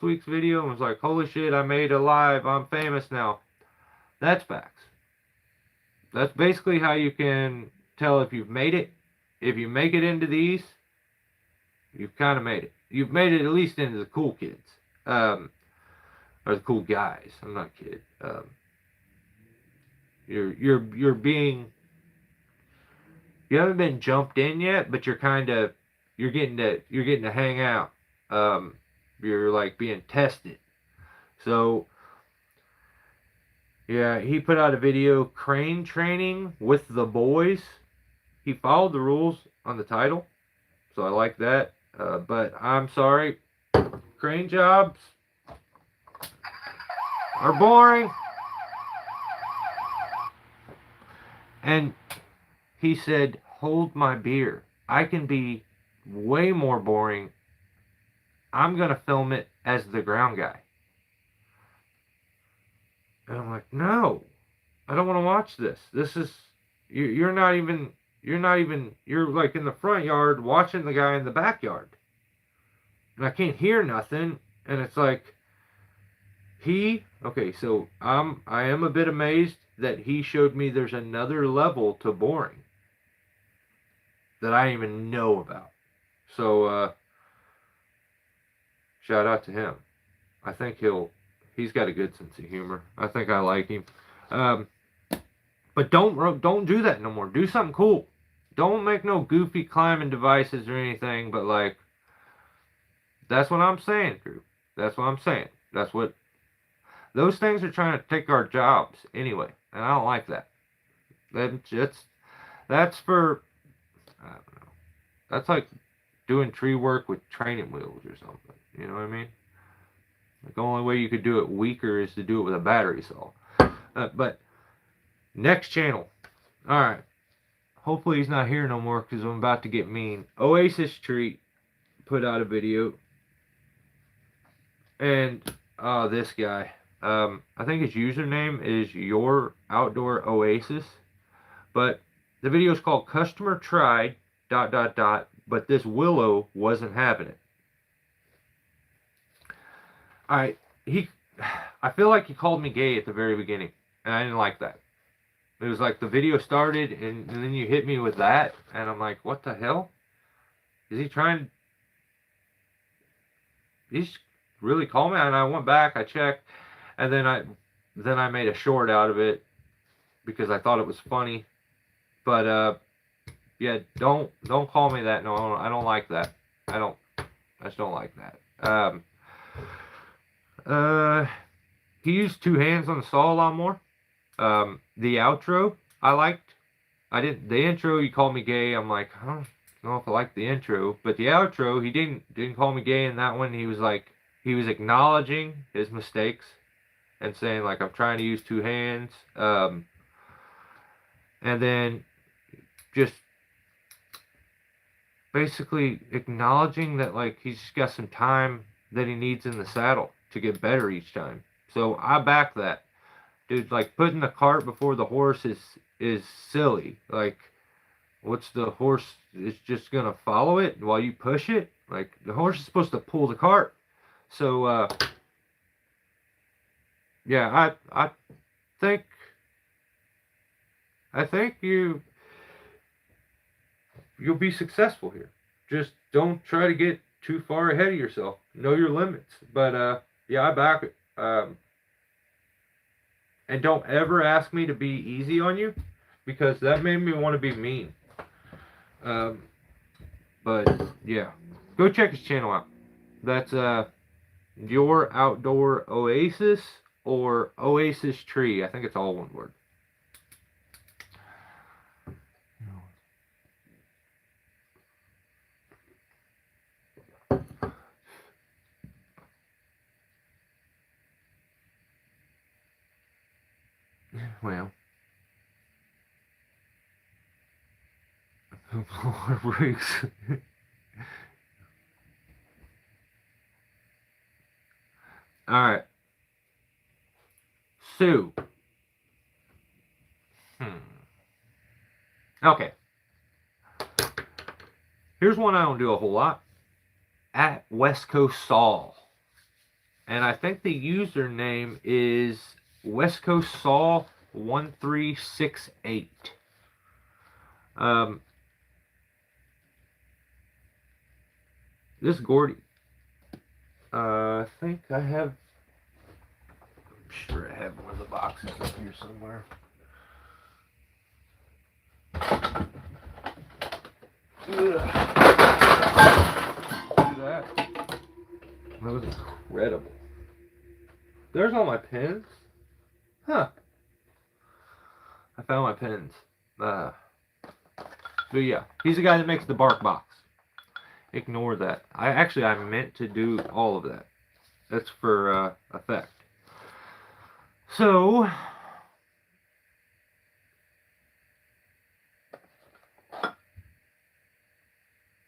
week's video and was like, "Holy shit, I made a live. I'm famous now." That's facts. That's basically how you can tell if you've made it. If you make it into these, you've kind of made it. you've made it at least into the cool kids, or the cool guys. I'm not a kid. You're being, you haven't been jumped in yet, but you're getting to hang out. You're like being tested. So yeah, he put out a video, crane training with the boys. He followed the rules on the title, so I like that. But I'm sorry, crane jobs are boring. And he said, hold my beer. I can be way more boring. I'm going to film it as the ground guy. And I'm like, no, I don't want to watch this. This is, you're not even, you're like in the front yard watching the guy in the backyard. And I can't hear nothing. And it's like, okay, so I am a bit amazed that he showed me there's another level to boring that I didn't even know about. So, shout out to him. I think he's got a good sense of humor. I think I like him. But don't do that no more. Do something cool. Don't make no goofy climbing devices or anything, but like, that's what I'm saying, Drew. That's what I'm saying. Those things are trying to take our jobs anyway, and I don't like that. That's for, I don't know. That's like doing tree work with training wheels or something. You know what I mean? Like the only way you could do it weaker is to do it with a battery saw. But next channel. All right. Hopefully he's not here no more because I'm about to get mean. Oasis Treat put out a video, and this guy. I think his username is Your Outdoor Oasis, but the video is called Customer Tried ... but this willow wasn't having it. I feel like he called me gay at the very beginning, and I didn't like that. It was like the video started, and then you hit me with that, and I'm like, what the hell? Is he trying? He's really called me, and I went back, I checked, and then I made a short out of it because I thought it was funny. But yeah, don't call me that. No, I don't like that. I just don't like that. He used two hands on the saw a lot more. The outro I liked. The intro he called me gay. I'm like, I don't know if I like the intro, but the outro he didn't call me gay in that one. He was like, he was acknowledging his mistakes and saying like, I'm trying to use two hands. And then just basically acknowledging that like he's just got some time that he needs in the saddle to get better each time. So I back that. Dude, like putting the cart before the horse is silly. Like, what's the horse is just gonna follow it while you push it? Like the horse is supposed to pull the cart. So yeah, I think you'll be successful here. Just don't try to get too far ahead of yourself. Know your limits. But yeah, I back it. And don't ever ask me to be easy on you, because that made me want to be mean. But yeah, go check his channel out. That's Your Outdoor Oasis or Oasis Tree. I think it's all one word. Well, Briggs. All right, Sue. Okay. Here's one I don't do a whole lot. At West Coast Saul. And I think the username is West Coast Saul 1368. This Gordy, I think I have. I'm sure I have one of the boxes up here somewhere. Ugh. Do that. That was incredible. There's all my pens. Huh. I found my pens. But yeah, he's the guy that makes the bark box. Ignore that. I meant to do all of that. That's for effect. So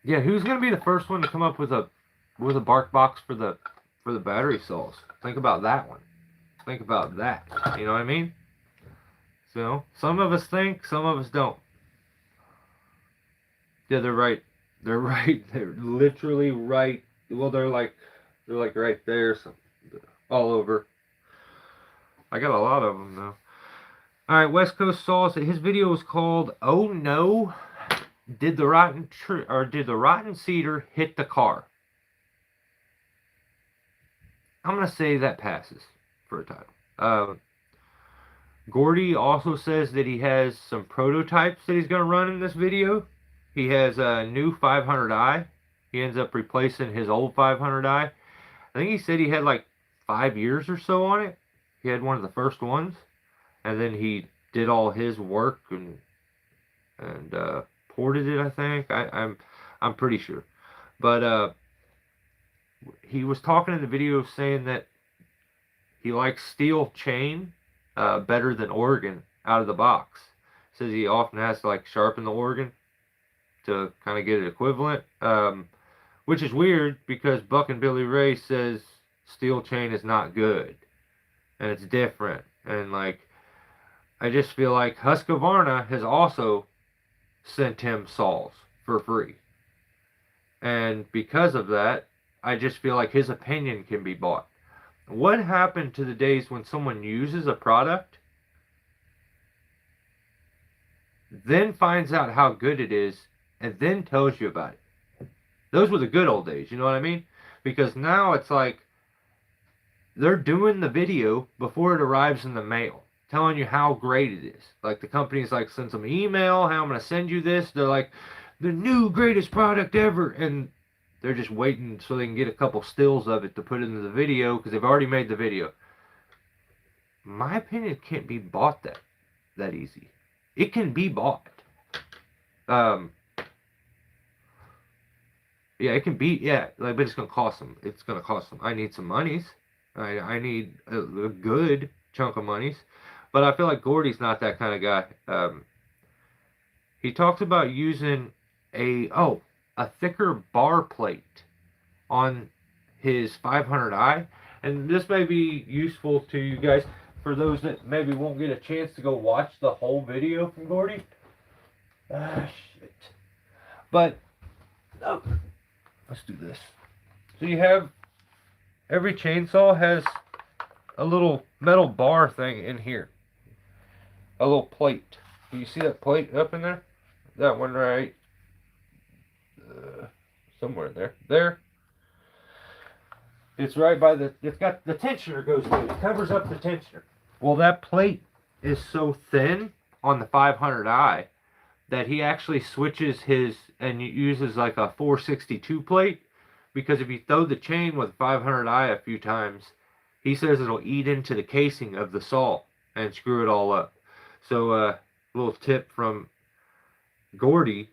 yeah, who's gonna be the first one to come up with a bark box for the battery saws? Think about that one. Think about that. You know what I mean? So some of us think, some of us don't. Yeah, they're right. They're right. They're literally right. Well, they're like right there, so all over. I got a lot of them though. All right, West Coast Saws. His video was called "Oh No, Did the Rotten Cedar Hit the Car?" I'm gonna say that passes for a title. Gordy also says that he has some prototypes that he's gonna run in this video. He has a new 500i. He ends up replacing his old 500i. I think he said he had like 5 years or so on it. He had one of the first ones, and then he did all his work and ported it. I think I'm pretty sure, but he was talking in the video saying that he likes steel chain better than Oregon out of the box. Says he often has to like sharpen the Oregon to kind of get it equivalent, which is weird because Buck and Billy Ray says steel chain is not good and it's different, and like I just feel like Husqvarna has also sent him saws for free, and because of that I just feel like his opinion can be bought. What happened to the days when someone uses a product, then finds out how good it is, and then tells you about it? Those were the good old days, you know what I mean? Because now it's like they're doing the video before it arrives in the mail, telling you how great it is. Like the company's like, send some email, how I'm going to send you this. They're like, the new greatest product ever. And they're just waiting so they can get a couple stills of it to put into the video because they've already made the video. My opinion, can't be bought that easy. It can be bought. Yeah, it can be, yeah, like, but it's gonna cost them. It's gonna cost them. I need some monies. I need a good chunk of monies, but I feel like Gordy's not that kind of guy. He talks about using a thicker bar plate on his 500i, and this may be useful to you guys for those that maybe won't get a chance to go watch the whole video from Gordy. Shit. But let's do this. So you have every chainsaw has a little metal bar thing in here, a little plate. Do you see that plate up in there? That one right somewhere in there. There. It's right by it's got the tensioner goes through. It covers up the tensioner. Well, that plate is so thin on the 500i that he actually switches his and uses like a 462 plate, because if you throw the chain with 500i a few times, he says it'll eat into the casing of the saw and screw it all up. So little tip from Gordy,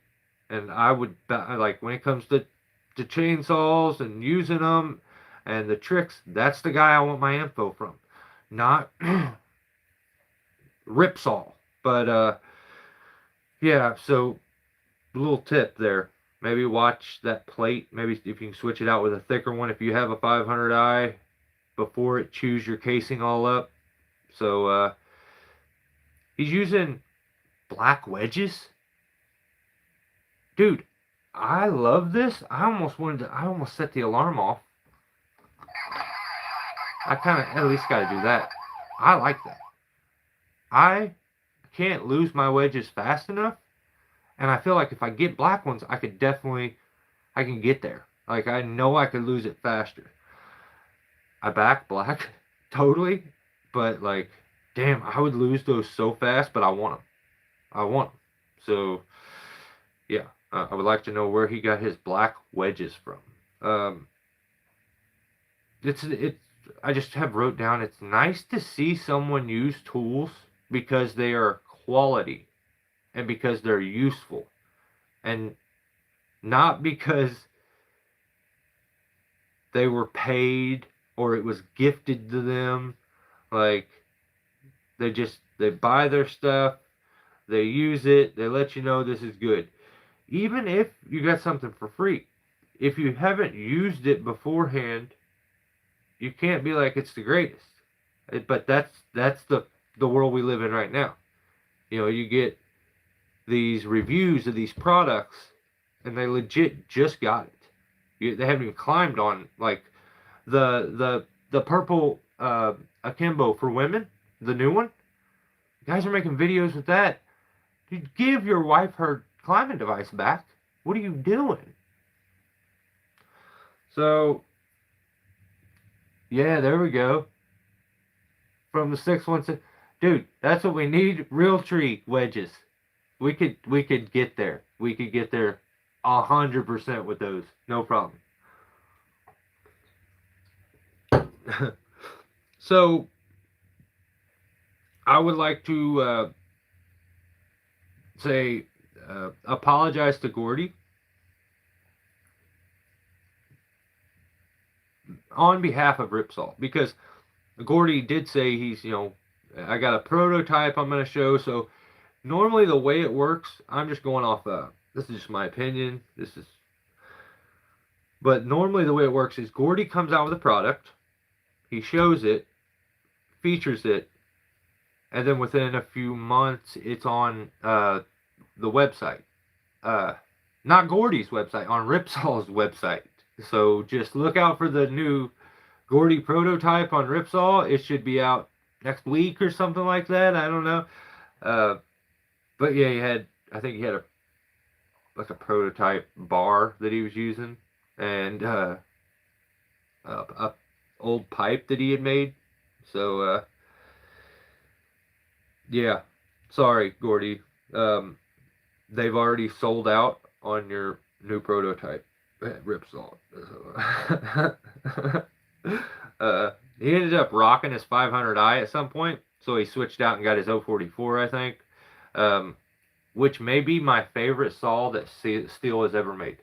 and I would like when it comes to chainsaws and using them and the tricks, that's the guy I want my info from, not Ripsaw. But yeah, so a little tip there. Maybe watch that plate. Maybe if you can switch it out with a thicker one if you have a 500i before it chews your casing all up. So he's using black wedges. Dude, I love this. I almost set the alarm off. I kind of at least got to do that. I like that. I can't lose my wedges fast enough, and I feel like if I get black ones, I can get there. Like I know I could lose it faster. I back black totally, but like, damn, I would lose those so fast. But I want them. I want them. So yeah, I would like to know where he got his black wedges from. Um, it's. I just have wrote down. It's nice to see someone use tools because they are quality and because they're useful, and not because they were paid or it was gifted to them. Like they buy their stuff, they use it, they let you know this is good. Even if you got something for free, if you haven't used it beforehand, you can't be like it's the greatest. But that's the world we live in right now. You know, you get these reviews of these products, and they legit just got it. They haven't even climbed on like the purple akimbo for women, the new one. You guys are making videos with that. Dude, give your wife her climbing device back. What are you doing? So yeah, there we go. From the 616, dude, that's what we need. Real tree wedges. We could get there. We could get there 100% with those. No problem. So I would like to say apologize to Gordy on behalf of Ripsaw, because Gordy did say he's, I got a prototype I'm going to show. So normally the way it works, I'm just going off, this is just my opinion. But normally the way it works is Gordy comes out with a product, he shows it, features it, and then within a few months it's on the website. Not Gordy's website, on Ripsaw's website. So just look out for the new Gordy prototype on Ripsaw. It should be out next week or something like that. I don't know. But yeah, I think he had a prototype bar that he was using, and a old pipe that he had made. So yeah, sorry, Gordy. They've already sold out on your new prototype at Ripsaw. He ended up rocking his 500i at some point, so he switched out and got his 044, I think, which may be my favorite saw that Steel has ever made.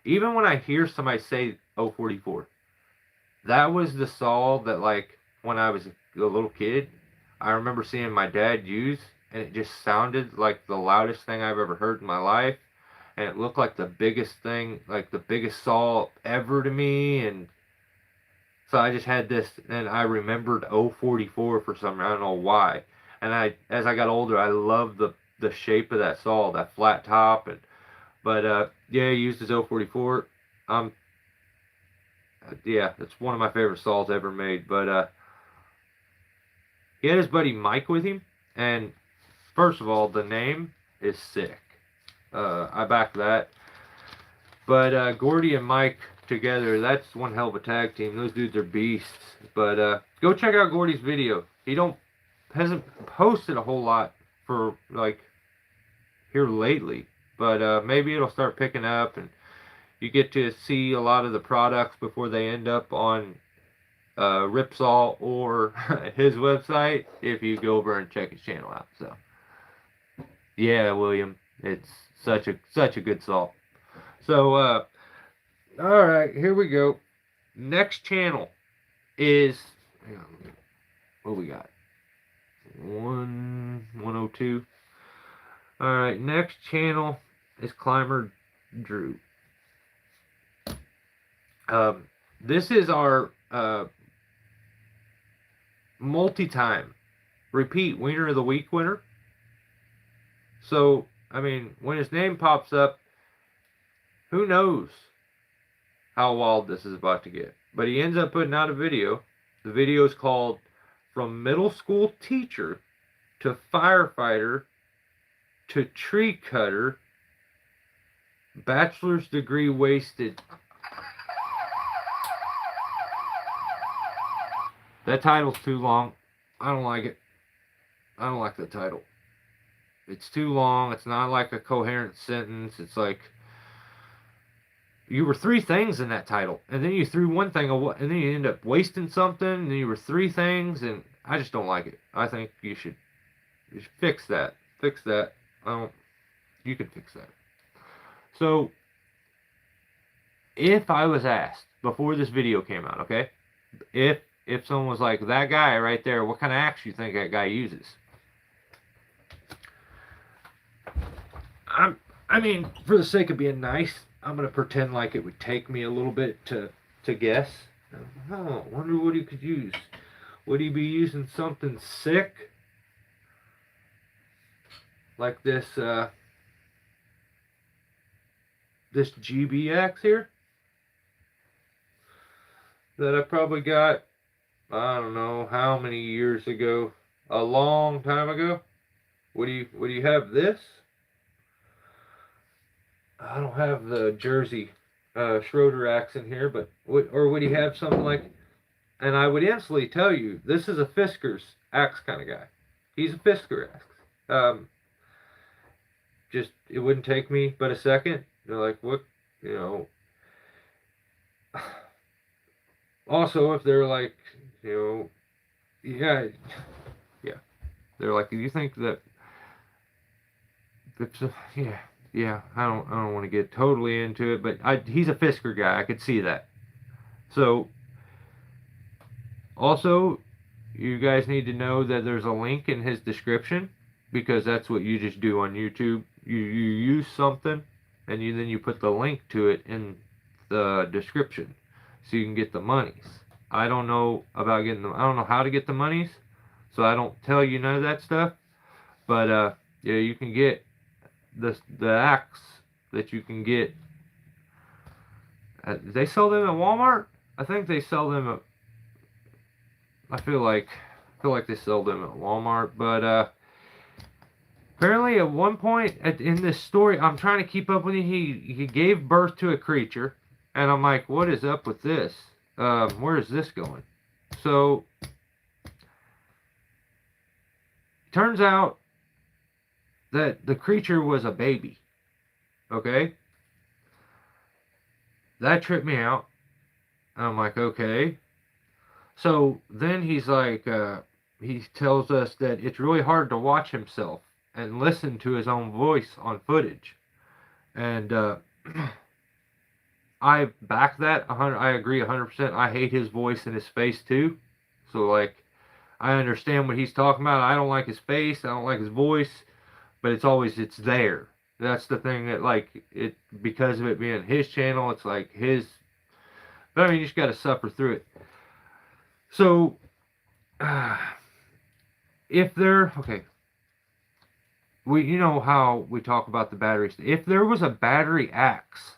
Even when I hear somebody say 044, that was the saw that, like, when I was a little kid, I remember seeing my dad use, and it just sounded like the loudest thing I've ever heard in my life, and it looked like the biggest thing, like the biggest saw ever to me, and so I just had this, and I remembered 044 for some reason. I don't know why. And as I got older, I loved the shape of that saw, that flat top, but yeah, he used his 044. Yeah, it's one of my favorite saws ever made. But he had his buddy Mike with him, and first of all, the name is sick. I back that. But Gordy and Mike together, that's one hell of a tag team. Those dudes are beasts. But go check out Gordy's video. He hasn't posted a whole lot for like here lately, but maybe it'll start picking up, and you get to see a lot of the products before they end up on Ripsaw or his website if you go over and check his channel out. So yeah, William, it's such a good saw. So all right, here we go. Next channel is, hang on, what we got? 102. All right, next channel is Climber Drew. This is our multi-time repeat Wiener of the Week winner. So, I mean, when his name pops up, who knows how wild this is about to get. But he ends up putting out a video. The video is called From Middle School Teacher to Firefighter to Tree Cutter, Bachelor's Degree Wasted. That title's too long. I don't like it. I don't like the title. It's too long. It's not like a coherent sentence. It's like you were three things in that title, and then you threw one thing away, and then you end up wasting something, and then you were three things, and I just don't like it. I think you should fix that. Fix that. You can fix that. So, if I was asked before this video came out, okay, if someone was like, that guy right there, what kind of axe you think that guy uses? I mean, for the sake of being nice, I'm gonna pretend like it would take me a little bit to guess. Oh, wonder what he could use. Would he be using something sick like this GBX here that I probably got? I don't know how many years ago. A long time ago. Would you have this? I don't have the Jersey Schroeder axe in here, but would he have something like? And I would instantly tell you, this is a Fisker's axe kind of guy. He's a Fisker axe. Just it wouldn't take me but a second. They're like, what, you know? Also, if they're like, yeah, yeah, they're like, do you think that? Yeah, yeah. I don't want to get totally into it, but he's a Fisker guy. I could see that. So, also, you guys need to know that there's a link in his description because that's what you just do on YouTube. You use something and then you put the link to it in the description so you can get the monies. I don't know about getting them. I don't know how to get the monies, so I don't tell you none of that stuff. But yeah, you can get the axe that you can get. They sell them at Walmart. I think they sell them at. I feel like they sell them at Walmart, but apparently at one point in this story, I'm trying to keep up with it. He gave birth to a creature, and I'm like, what is up with this? Where is this going? So turns out that the creature was a baby. Okay, that tripped me out. I'm like, okay. So then he's like, he tells us that it's really hard to watch himself and listen to his own voice on footage. And I back that 100. I agree 100%. I hate his voice and his face too. So like, I understand what he's talking about. I don't like his face. I don't like his voice. But it's there. That's the thing that like it because of it being his channel. It's like his. But I mean, you just got to suffer through it. So, if there, okay, you know how we talk about the batteries. If there was a battery axe,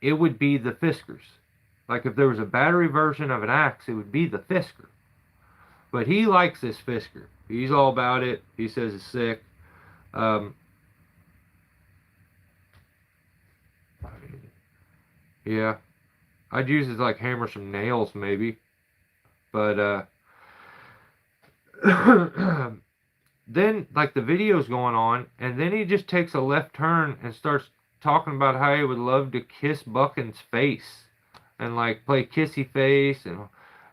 it would be the Fiskers. Like if there was a battery version of an axe, it would be the Fisker. But he likes this Fisker. He's all about it. He says it's sick. I mean, yeah, I'd use it to like hammer some nails maybe. But then like the video's going on, and then he just takes a left turn and starts talking about how he would love to kiss Buckin's face and like play kissy face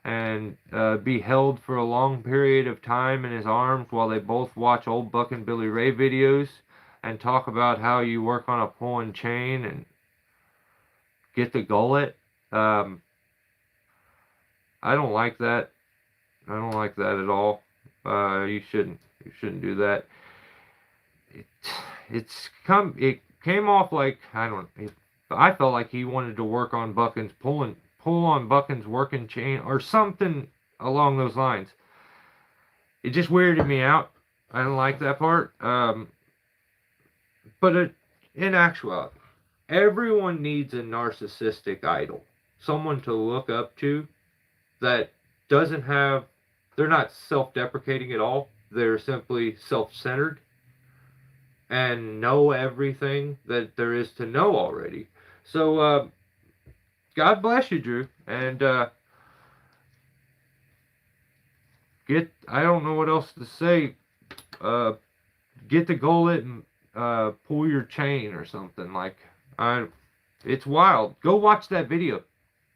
and be held for a long period of time in his arms while they both watch old Buck and Billy Ray videos and talk about how you work on a pull and chain and get the gullet. I don't like that. I don't like that at all. You shouldn't do that. It came off like I felt like he wanted to work on Buckin's pull on Buckin's working chain or something along those lines. It just weirded me out. I didn't like that part. But in actuality, everyone needs a narcissistic idol, someone to look up to that doesn't have. They're not self-deprecating at all. They're simply self-centered and know everything that there is to know already. So, God bless you, Drew. And I don't know what else to say. Get the gullet and pull your chain or something. Like, it's wild. Go watch that video.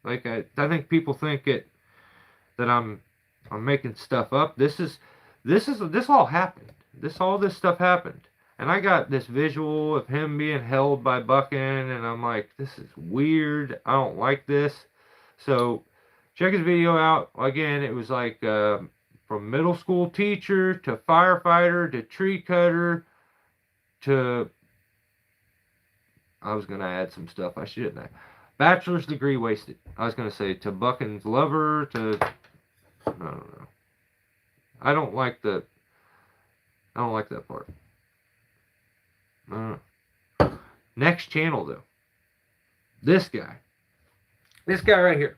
Like, I think people think that I'm making stuff up. This all happened. All this stuff happened. And I got this visual of him being held by Buckin, and I'm like, this is weird. I don't like this. So check his video out. Again, it was like from middle school teacher to firefighter to tree cutter to, I was going to add some stuff I shouldn't have. Bachelor's degree wasted. I was going to say to Buckin's lover to, I don't know. I don't like that part. Next channel though. This guy right here.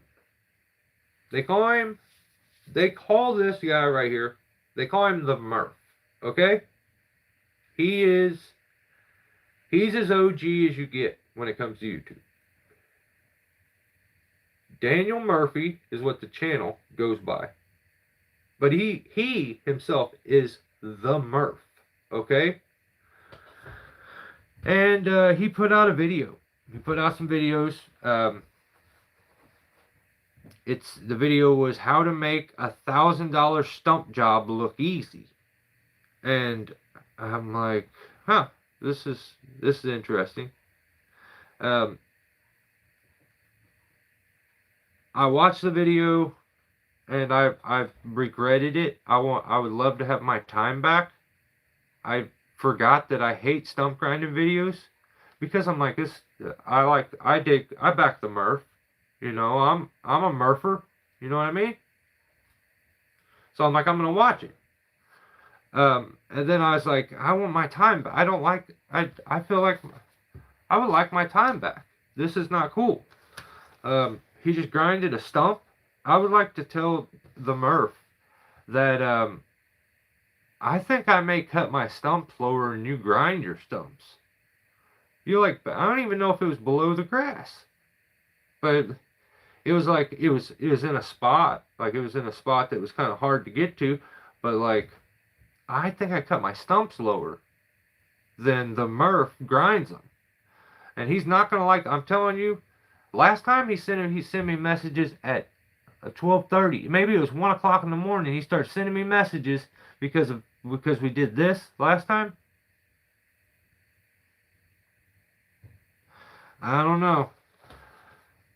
They call this guy right here, they call him the Murph. Okay? He's as OG as you get when it comes to YouTube. Daniel Murphy is what the channel goes by. But he himself is the Murph. Okay? And he put out a video. He put out some videos. The video was how to make $1,000 stump job look easy. And I'm like, huh, this is interesting. I watched the video and I've regretted it. I would love to have my time back. I forgot that I hate stump grinding videos because I'm like, I back the Murph. You know, I'm a Murpher. You know what I mean? So I'm like, I'm gonna watch it. And then I was like, I want my time back. I feel like I would like my time back. This is not cool. He just grinded a stump. I would like to tell the Murph that I think I may cut my stumps lower than you grind your stumps. I don't even know if it was below the grass, but it was like it was in a spot, that was kind of hard to get to, but like I think I cut my stumps lower than the Murph grinds them, and he's not gonna like. I'm telling you, last time he sent me messages at 12:30. Maybe it was 1 o'clock in the morning. He started sending me messages because we did this last time. I don't know.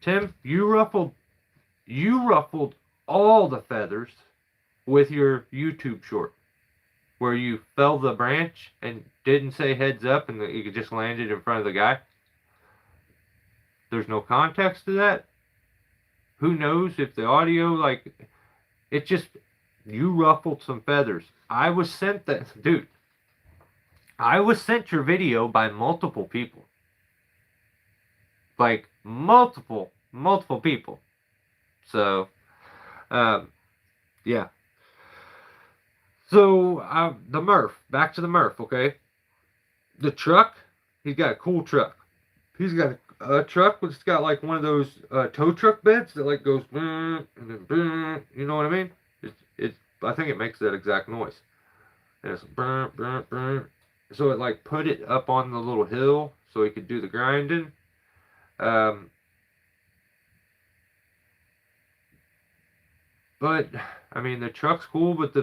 Tim, you ruffled all the feathers with your YouTube short, where you fell the branch and didn't say heads up and you just landed in front of the guy. There's no context to that. Who knows if the audio, you ruffled some feathers. I was sent your video by multiple people. Like, multiple people. So, yeah. So, the Murph. Back to the Murph, okay? The truck, he's got a cool truck. He's got a truck that's got like one of those tow truck beds that like goes and then you know what I mean? I think it makes that exact noise. And it's so it like put it up on the little hill so he could do the grinding. But I mean the truck's cool, but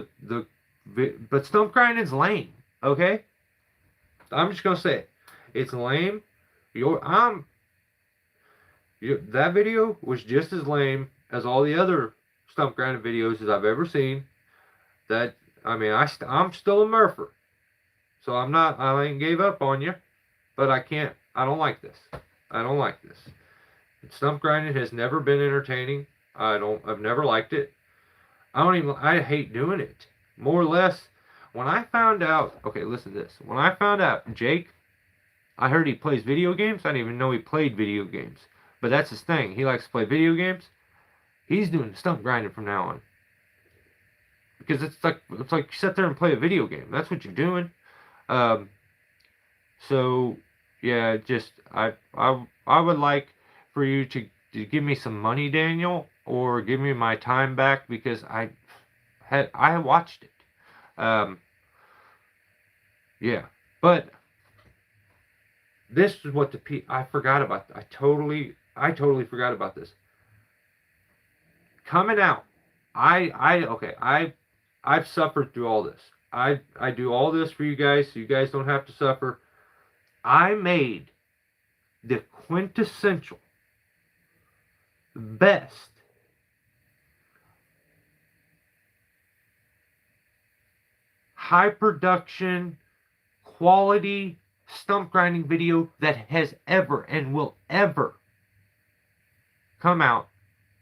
stump grinding's lame. Okay, I'm just gonna say it. It's lame. That video was just as lame as all the other stump grinding videos that I've ever seen. I'm still a Murpher, so I ain't gave up on you, but I don't like this. Stump grinding has never been entertaining. I've never liked it. I hate doing it. More or less, when I found out, okay, listen to this. When I found out Jake, I heard he plays video games. I didn't even know he played video games. But that's his thing. He likes to play video games. He's doing stump grinding from now on. Because it's like you sit there and play a video game. That's what you're doing. So yeah, I would like for you to give me some money, Daniel, or give me my time back, because I watched it. Yeah, but this is what I forgot about. I totally forgot about this. Coming out, I've suffered through all this. I do all this for you guys, so you guys don't have to suffer. I made the quintessential best high production quality stump grinding video that has ever and will ever come out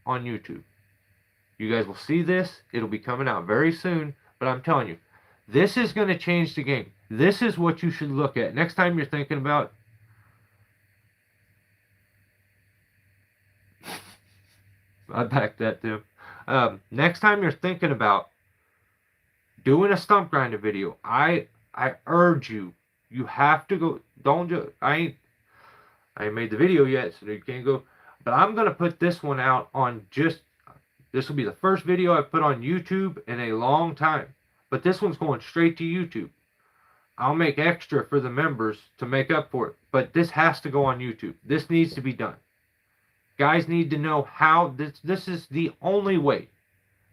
on YouTube. You guys will see this. It'll be coming out very soon, but I'm telling you, this is going to change the game. This is what you should look at next time you're thinking about I backed that too. Next time you're thinking about doing a stump grinder video, I urge you, you have to go. Don't just I ain't made the video yet, so you can't go. But I'm gonna put this one out on just. This will be the first video I've put on YouTube in a long time. But this one's going straight to YouTube. I'll make extra for the members to make up for it. But this has to go on YouTube. This needs to be done. Guys need to know how this is the only way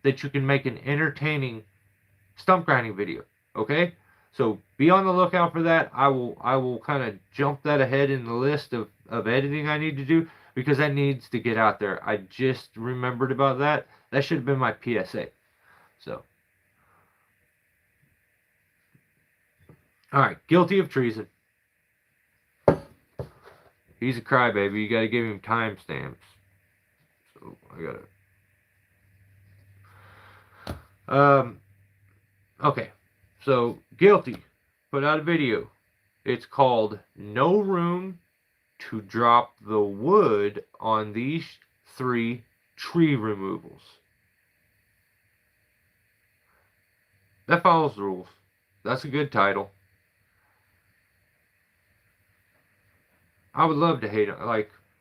that you can make an entertaining stump grinding video. Okay? So be on the lookout for that. I will kind of jump that ahead in the list of editing I need to do, because that needs to get out there. I just remembered about that. That should have been my PSA. So, all right, guilty of treason. He's a crybaby. You got to give him timestamps. So I gotta. Okay. So guilty. Put out a video. It's called "No Room to Drop the Wood on These 3 Tree Removals." That follows the rules. That's a good title. I would love to hate it,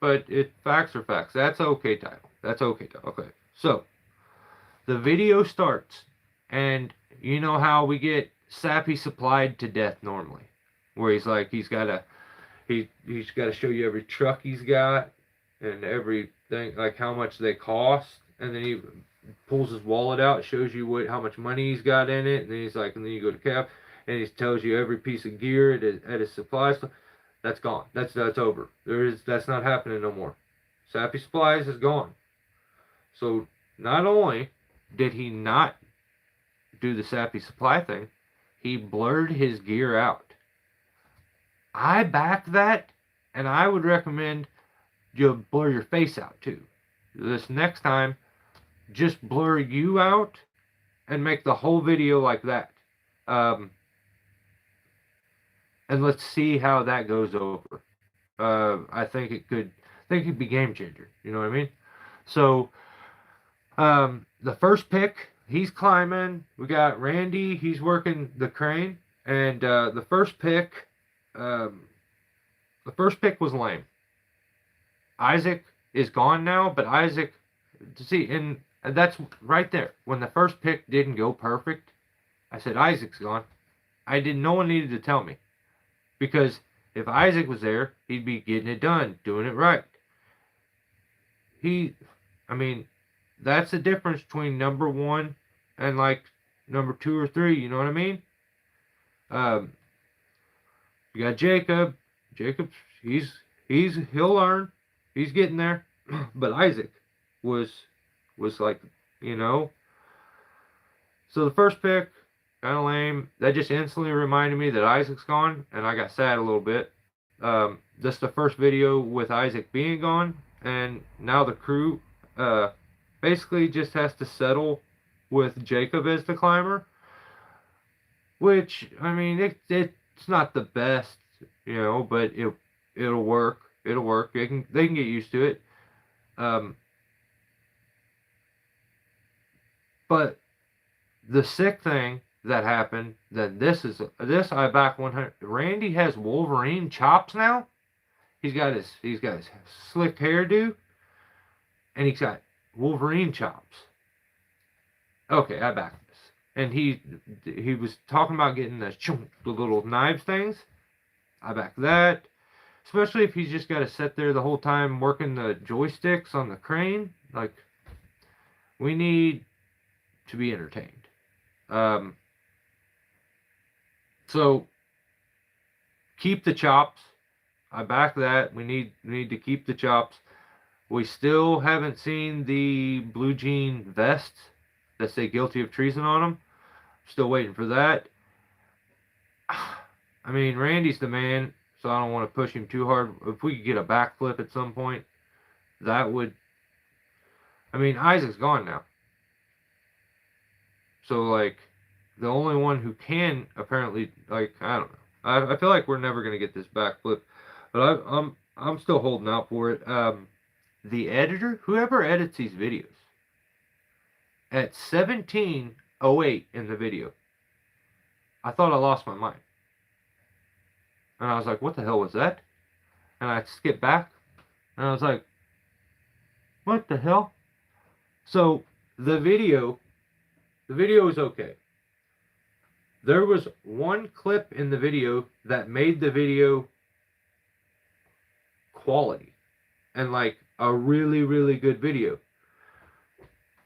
but facts are facts. That's okay title. That's okay title. Okay. So the video starts, and you know how we get Sappy supplied to death normally, where he's got to show you every truck he's got and everything, like how much they cost, and then he pulls his wallet out, shows you how much money he's got in it, and then and then you go to Cap, and he tells you every piece of gear at his supply store. That's gone. That's over. That's not happening no more. Sappy Supplies is gone. So not only did he not do the Sappy Supply thing, he blurred his gear out. I back that, and I would recommend you blur your face out too. This next time, just blur you out and make the whole video like that. And let's see how that goes over. I think it could be game changer. You know what I mean? So the first pick, he's climbing. We got Randy. He's working the crane, and the first pick was lame. Isaac is gone now, but Isaac, and that's right there. When the first pick didn't go perfect, I said Isaac's gone. No one needed to tell me, because if Isaac was there, he'd be getting it done, doing it right. That's the difference between number 1 and number 2 or 3. You know what I mean? You got Jacob. He'll learn. He's getting there. But Isaac was So the first pick, kind of lame. That just instantly reminded me that Isaac's gone, and I got sad a little bit. This is the first video with Isaac being gone, and now the crew basically just has to settle with Jacob as the climber, which, it's not the best, but it'll work. It'll work. They can get used to it. But the sick thing that happened, this I back 100. Randy has Wolverine chops now. He's got his slick hairdo, and he's got Wolverine chops. Okay, I back this. and he was talking about getting the little knives things. I back that. Especially if he's just got to sit there the whole time working the joysticks on the crane. Like, we need to be entertained. Um, so keep the chops. I back that. We need to keep the chops. We still haven't seen the blue jean vests that say guilty of treason on them. Still waiting for that. I mean, Randy's the man, so I don't want to push him too hard. If we could get a backflip at some point, that would. I mean, Isaac's gone now. So, like, the only one who can apparently, like, I don't know. I feel like we're never gonna get this backflip, but I'm still holding out for it. The editor, whoever edits these videos, at 17:08 in the video, I thought I lost my mind, and I was like, "What the hell was that?" And I skipped back, and I was like, "What the hell?" So the video, is okay. There was one clip in the video that made the video quality and like a really, really good video.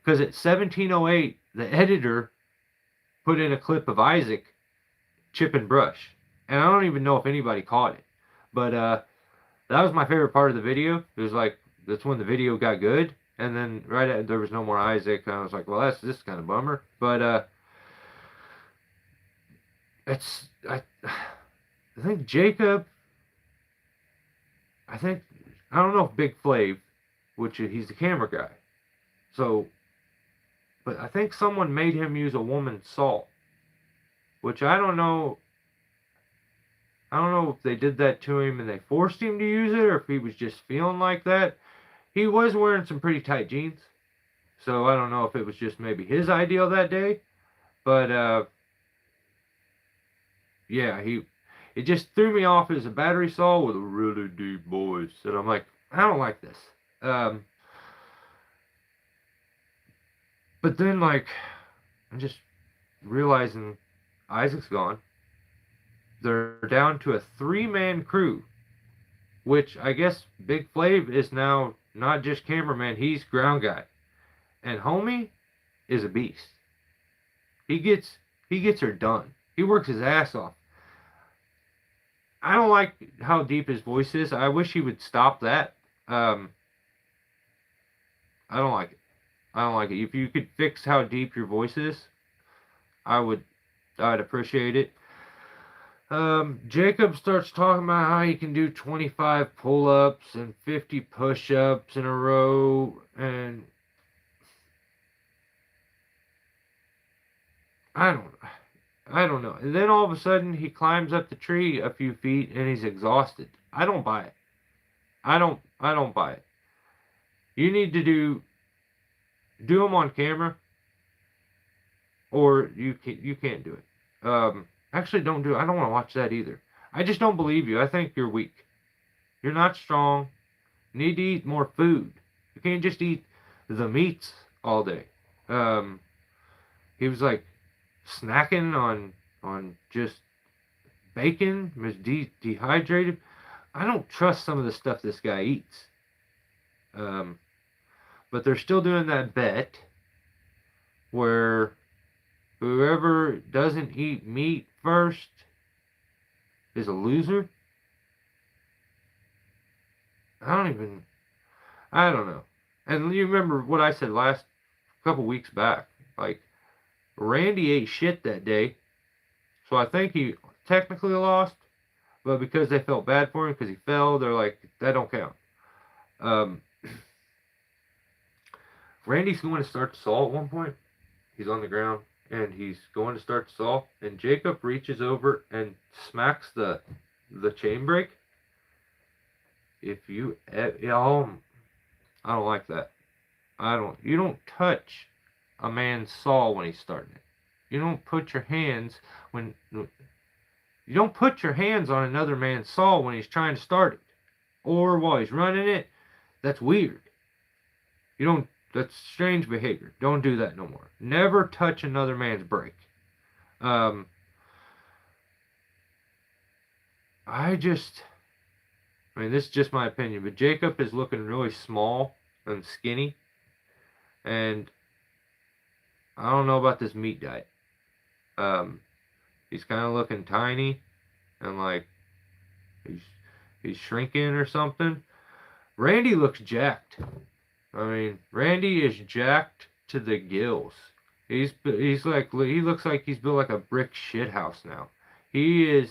Because at 17:08, the editor put in a clip of Isaac chipping brush. And I don't even know if anybody caught it. But that was my favorite part of the video. It was like, that's when the video got good. And then there was no more Isaac. And I was like, well, this is kind of bummer. But I think Jacob. I don't know if Big Flav, which he's the camera guy. So, but I think someone made him use a woman's salt, which I don't know. I don't know if they did that to him and they forced him to use it, or if he was just feeling like that. He was wearing some pretty tight jeans, so I don't know if it was just maybe his ideal that day. But yeah, it just threw me off as a battery saw with a really deep voice, and I'm like, I don't like this. But then, like, I'm just realizing Isaac's gone. They're down to a 3-man crew, which I guess Big Flav is now not just cameraman, he's ground guy. And homie is a beast. He gets her done. He works his ass off. I don't like how deep his voice is. I wish he would stop that. I don't like it. I don't like it. If you could fix how deep your voice is, I'd appreciate it. Jacob starts talking about how he can do 25 pull-ups and 50 push-ups in a row, and I don't know. And then all of a sudden, he climbs up the tree a few feet and he's exhausted. I don't buy it. I don't buy it. You need to do them on camera, or you can't do it. Actually, don't do it. I don't want to watch that either. I just don't believe you. I think you're weak. You're not strong. You need to eat more food. You can't just eat the meats all day. He was like snacking on just bacon, was dehydrated. I don't trust some of the stuff this guy eats. But they're still doing that bet where whoever doesn't eat meat first is a loser. I don't know. And you remember what I said last couple weeks back. Like, Randy ate shit that day. So I think he technically lost. But because they felt bad for him because he fell, they're like, that don't count. Randy's going to start the saw at one point. He's on the ground and he's going to start the saw. And Jacob reaches over and smacks the chain brake. I don't like that. You don't touch a man's saw when he's starting it. You don't put your hands on another man's saw when he's trying to start it, or while he's running it. That's weird. You don't That's strange behavior. Don't do that no more. Never touch another man's brake. Um, I just, I mean, this is just my opinion, but Jacob is looking really small and skinny, and I don't know about this meat diet. Um, he's kind of looking tiny, and like he's he's shrinking or something. Randy looks jacked. I mean, Randy is jacked to the gills. He's like he looks like he's built like a brick shit house now. He is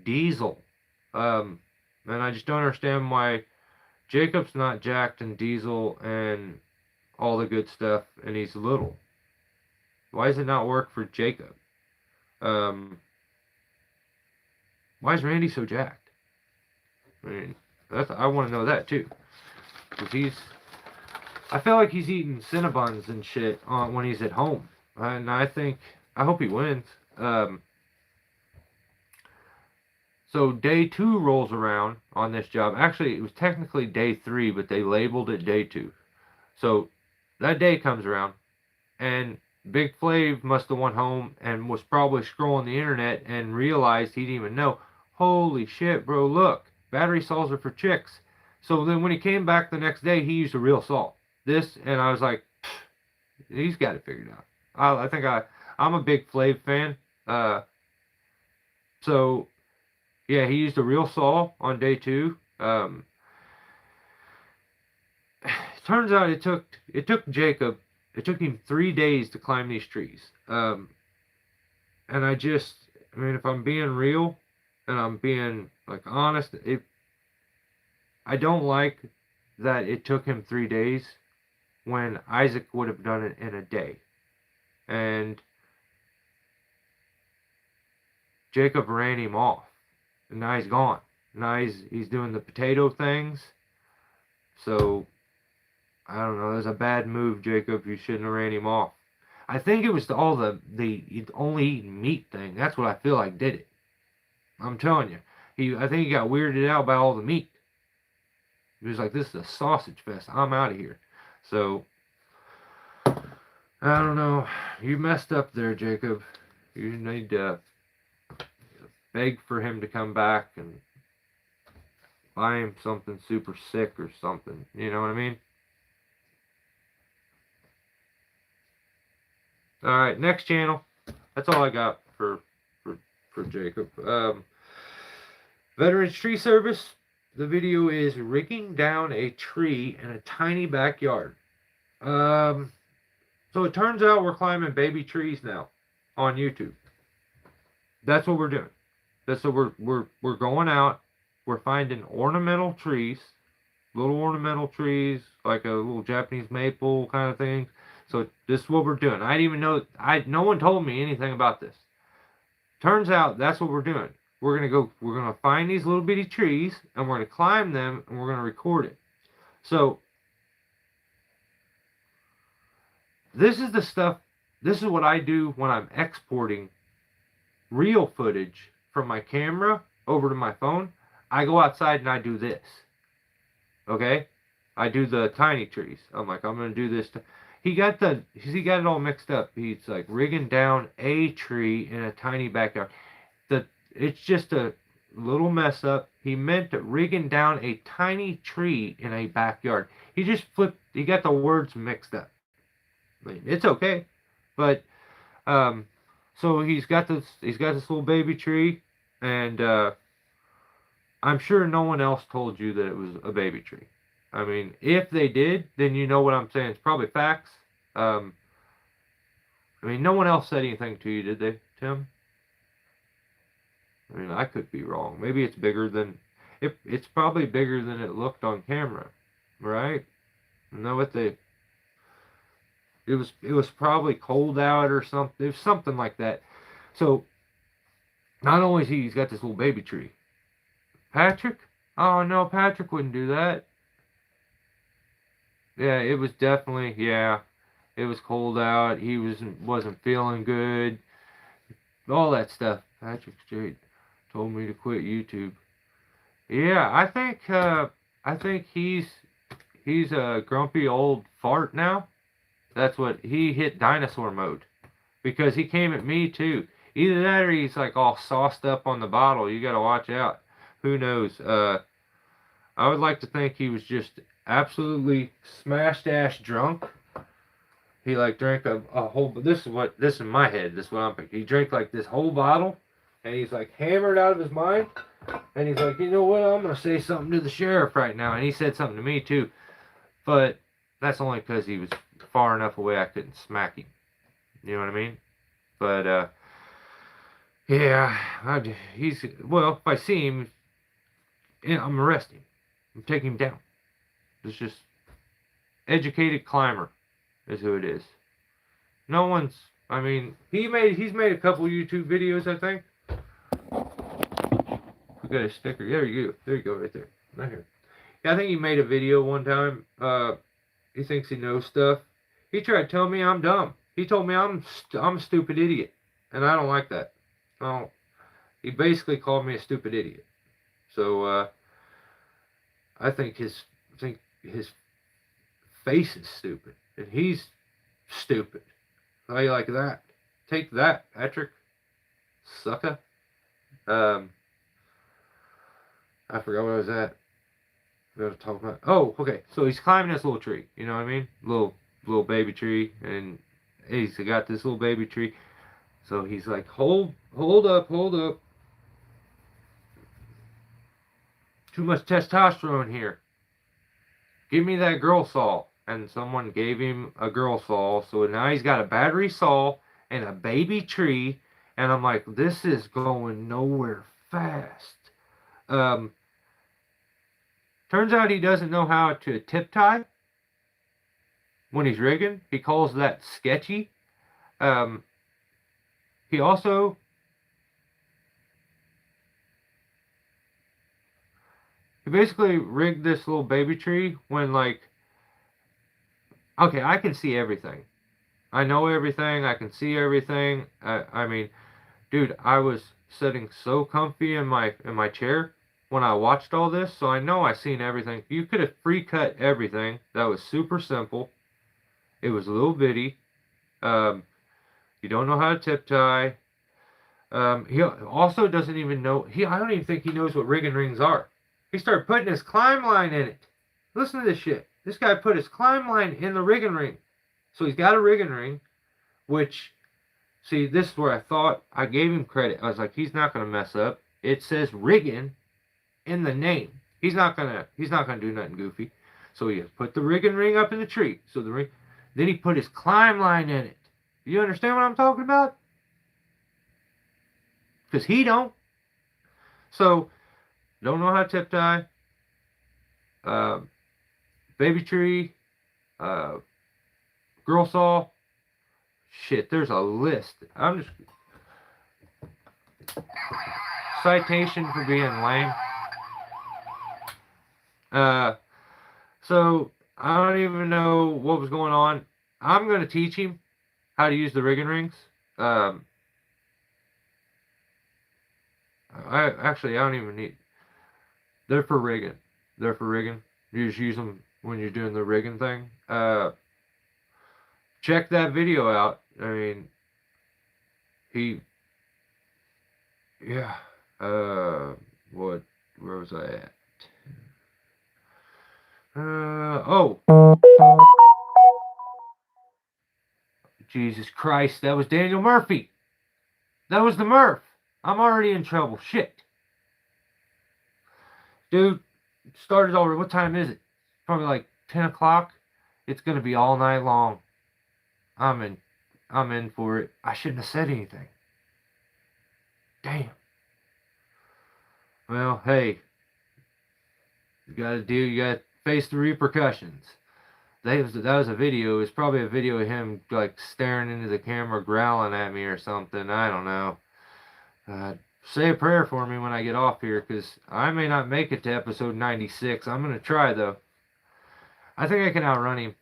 diesel. And I just don't understand why Jacob's not jacked and diesel and all the good stuff, and he's little. Why does it not work for Jacob? Um, why is Randy so jacked? I mean, I want to know that too, because I feel like he's eating Cinnabons and shit when he's at home, and I hope he wins. So day 2 rolls around on this job. Actually, it was technically day 3, but they labeled it day 2. So that day comes around, and Big Flav must have went home and was probably scrolling the internet and realized he didn't even know. Holy shit, bro, look, battery salts are for chicks. So then when he came back the next day, he used a real salt. And I was like, he's got it figured out. I'm a Big Flav fan. So yeah, he used a real saw on day 2. Turns out it took Jacob. It took him 3 days to climb these trees. And I mean, if I'm being real and I'm being like honest, I don't like that it took him 3 days when Isaac would have done it in a day. And Jacob ran him off. And now he's gone. Now he's doing the potato things. So I don't know. That was a bad move, Jacob. You shouldn't have ran him off. I think it was all the only eating meat thing. That's what I feel like did it. I'm telling you. I think he got weirded out by all the meat. He was like, this is a sausage fest. I'm out of here. So I don't know. You messed up there, Jacob. You need to beg for him to come back and buy him something super sick or something. You know what I mean? Alright, next channel. That's all I got for Jacob. Veterans Tree Service. The video is rigging down a tree in a tiny backyard. So it turns out we're climbing baby trees now on YouTube. That's what we're doing. That's what we're going out. We're finding ornamental trees, little ornamental trees, like a little Japanese maple kind of thing. So this is what we're doing. I didn't even know. No one told me anything about this. Turns out that's what we're doing. We're gonna find these little bitty trees, and we're gonna climb them, and we're gonna record it. So this is the stuff. This is what I do when I'm exporting real footage from my camera over to my phone. I go outside and I do this. Okay? I do the tiny trees. I'm like, I'm gonna do this. He got it all mixed up. He's like rigging down a tree in a tiny backyard. It's just a little mess up. He meant rigging down a tiny tree in a backyard. He just he got the words mixed up. I mean, it's okay. But so he's got this little baby tree, and I'm sure no one else told you that it was a baby tree. I mean, if they did, then you know what I'm saying. It's probably facts. I mean, no one else said anything to you, did they, Tim? I mean, I could be wrong. Maybe it's bigger than... It's probably bigger than it looked on camera, right? No, what they... It was probably cold out or something. It was something like that. So, not only he's got this little baby tree. Patrick? Oh, no, Patrick wouldn't do that. Yeah, it was definitely, yeah. It was cold out. He wasn't feeling good. All that stuff. Patrick Straight told me to quit YouTube. Yeah, I think he's a grumpy old fart now. That's what he hit dinosaur mode because he came at me too. Either that or he's like all sauced up on the bottle. You got to watch out. Who knows? I would like to think he was just absolutely smashed ass drunk. He like drank a whole. This is my head. This is what I'm thinking. He drank like this whole bottle, and he's like hammered out of his mind. And he's like, you know what? I'm gonna say something to the sheriff right now. And he said something to me too, but that's only because he was far enough away I couldn't smack him. You know what I mean? But yeah, he's well. If I see him, yeah, I'm arresting him. I'm taking him down. It's just educated climber is who it is. No one's. I mean, he's made a couple YouTube videos. I think. We got a sticker. There you go. There you go. Right there. Right here. Yeah, I think he made a video one time. He thinks he knows stuff. He tried telling me I'm dumb. He told me I'm a stupid idiot, and I don't like that. Oh, he basically called me a stupid idiot. So I think his face is stupid, and he's stupid. How you like that? Take that, Patrick, sucker. I forgot what I was at. We gotta talk about. Oh, okay. So he's climbing this little tree. You know what I mean? Little baby tree, and he's got this little baby tree. So he's like, hold up. Too much testosterone here. Give me that girl saw. And someone gave him a girl saw. So now he's got a battery saw and a baby tree. And I'm like, this is going nowhere fast. Turns out he doesn't know how to tip tie when he's rigging. He calls that sketchy. He also basically rigged this little baby tree when like, okay, I can see everything. I know everything. I can see everything. I mean, dude, I was sitting so comfy in my chair when I watched all this, so I know I seen everything. You could have free cut everything. That was super simple. It was a little bitty. You don't know how to tip tie. He also doesn't even know. I don't even think he knows what rigging rings are. He started putting his climb line in it. Listen to this shit. This guy put his climb line in the rigging ring. So he's got a rigging ring, which, see, this is where I thought I gave him credit. I was like, he's not gonna mess up. It says rigging in the name. He's not gonna do nothing goofy. So he put the rigging ring up in the tree. So the ring. Then he put his climb line in it. You understand what I'm talking about? Because he don't. So, don't know how to tip tie. Baby tree. Girl saw. Shit, there's a list. I'm just... Citation for being lame. So, I don't even know what was going on. I'm going to teach him how to use the rigging rings. I don't even need... They're for rigging. You just use them when you're doing the rigging thing. Check that video out. I mean, yeah. Where was I at? Oh. Jesus Christ, that was Daniel Murphy. That was the Murph. I'm already in trouble. Shit. Dude, it started already. What time is it? Probably like 10 o'clock. It's going to be all night long. I'm in for it. I shouldn't have said anything. Damn. Well, hey. You got to face the repercussions. That was a video. It's probably a video of him like staring into the camera, growling at me or something. I don't know. Say a prayer for me when I get off here, because I may not make it to episode 96. I'm going to try, though. I think I can outrun him.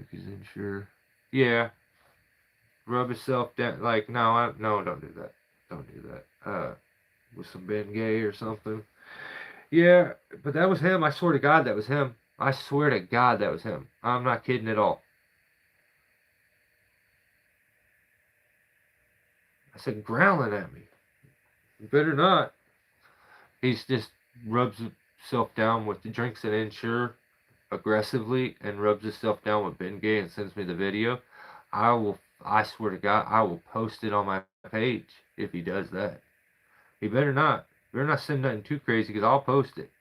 He's unsure. Yeah. Rub himself down. Like, no, don't do that. Don't do that. With some Ben Gay or something. Yeah, but that was him. I swear to God, that was him. I swear to God that was him. I'm not kidding at all. I said, growling at me. You better not. He's just rubs himself down with the drinks and insure aggressively and rubs himself down with Ben Gay and sends me the video. I swear to God, I will post it on my page if he does that. He better not. Better not send nothing too crazy because I'll post it.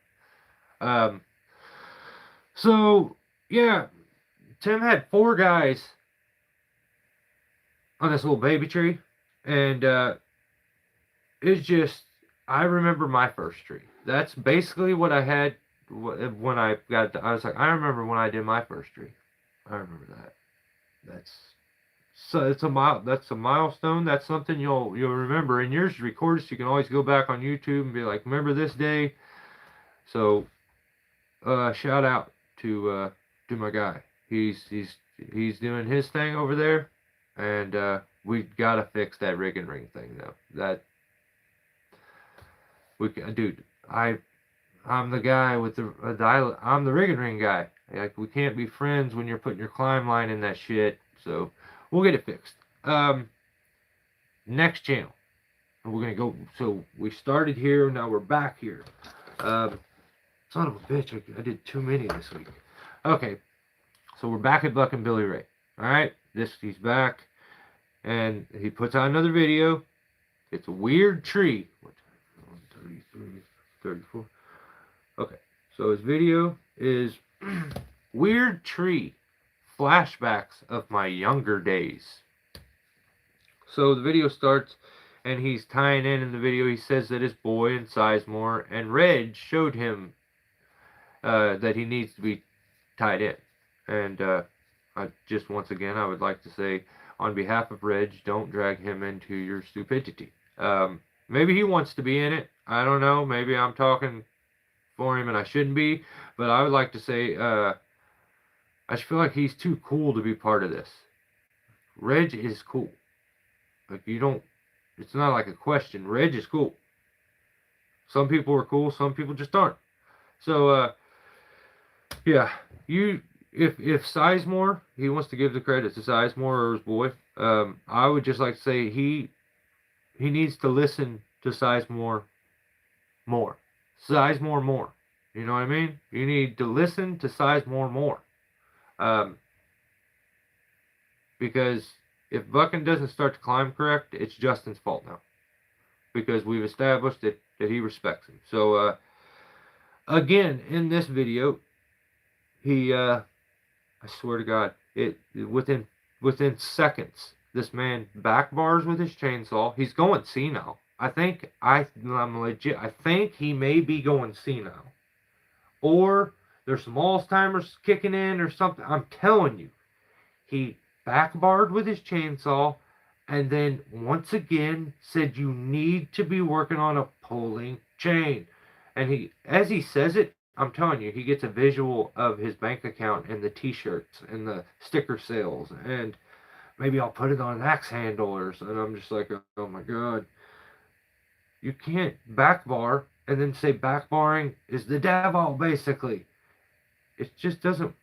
So, yeah, Tim had 4 guys on this little baby tree, and it's just, I remember my first tree. That's basically what I had when I got, I was like, I remember when I did my first tree. I remember that. That's a milestone. That's something you'll remember. And yours is recorded, so you can always go back on YouTube and be like, remember this day. So, shout out to my guy. He's doing his thing over there, and we gotta fix that rig and ring thing though. That we can, dude. I'm the guy with the I'm the rig and ring guy. Like, we can't be friends when you're putting your climb line in that shit. So we'll get it fixed. Next channel, we're gonna go. So we started here. Now we're back here. Son of a bitch, I did too many this week. Okay, so we're back at Buck and Billy Ray. All right, he's back, and he puts out another video. It's a weird tree. 33, 34. Okay, so his video is weird tree, flashbacks of my younger days. So the video starts, and he's tying in the video. He says that his boy in Sizemore and Reg showed him that he needs to be tied in. And I just, once again, I would like to say, on behalf of Reg, don't drag him into your stupidity. Maybe he wants to be in it. I don't know. Maybe I'm talking for him and I shouldn't be. But I would like to say, I just feel like he's too cool to be part of this. Reg is cool. Like, it's not like a question. Reg is cool. Some people are cool, some people just aren't. So, yeah, if Sizemore, he wants to give the credit to Sizemore or his boy, I would just like to say he needs to listen to Sizemore more. Sizemore more. You know what I mean? You need to listen to Sizemore more. Because if Buckin doesn't start to climb correct, it's Justin's fault now. Because we've established that he respects him. So, again, in this video, he, I swear to God, within seconds, this man back bars with his chainsaw. He's going senile. I'm legit. I think he may be going senile. Or there's some Alzheimer's kicking in or something. I'm telling you. He back barred with his chainsaw, and then once again said you need to be working on a pulling chain. And as he says it, I'm telling you, he gets a visual of his bank account and the t-shirts and the sticker sales, and maybe I'll put it on an axe handle and I'm just like, oh my God. You can't back bar and then say back barring is the devil, basically. It just doesn't,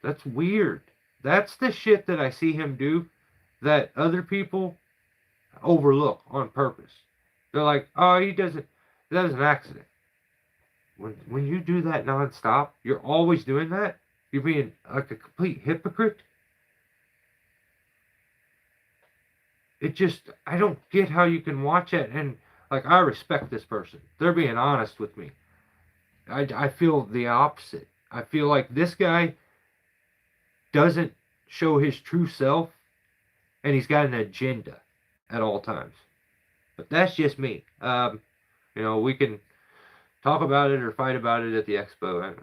that's weird. That's the shit that I see him do that other people overlook on purpose. They're like, oh, that was an accident. When you do that nonstop, you're always doing that. You're being like a complete hypocrite. I don't get how you can watch it. And like, I respect this person. They're being honest with me. I feel the opposite. I feel like this guy doesn't show his true self, and he's got an agenda at all times. But that's just me. We can talk about it or fight about it at the expo.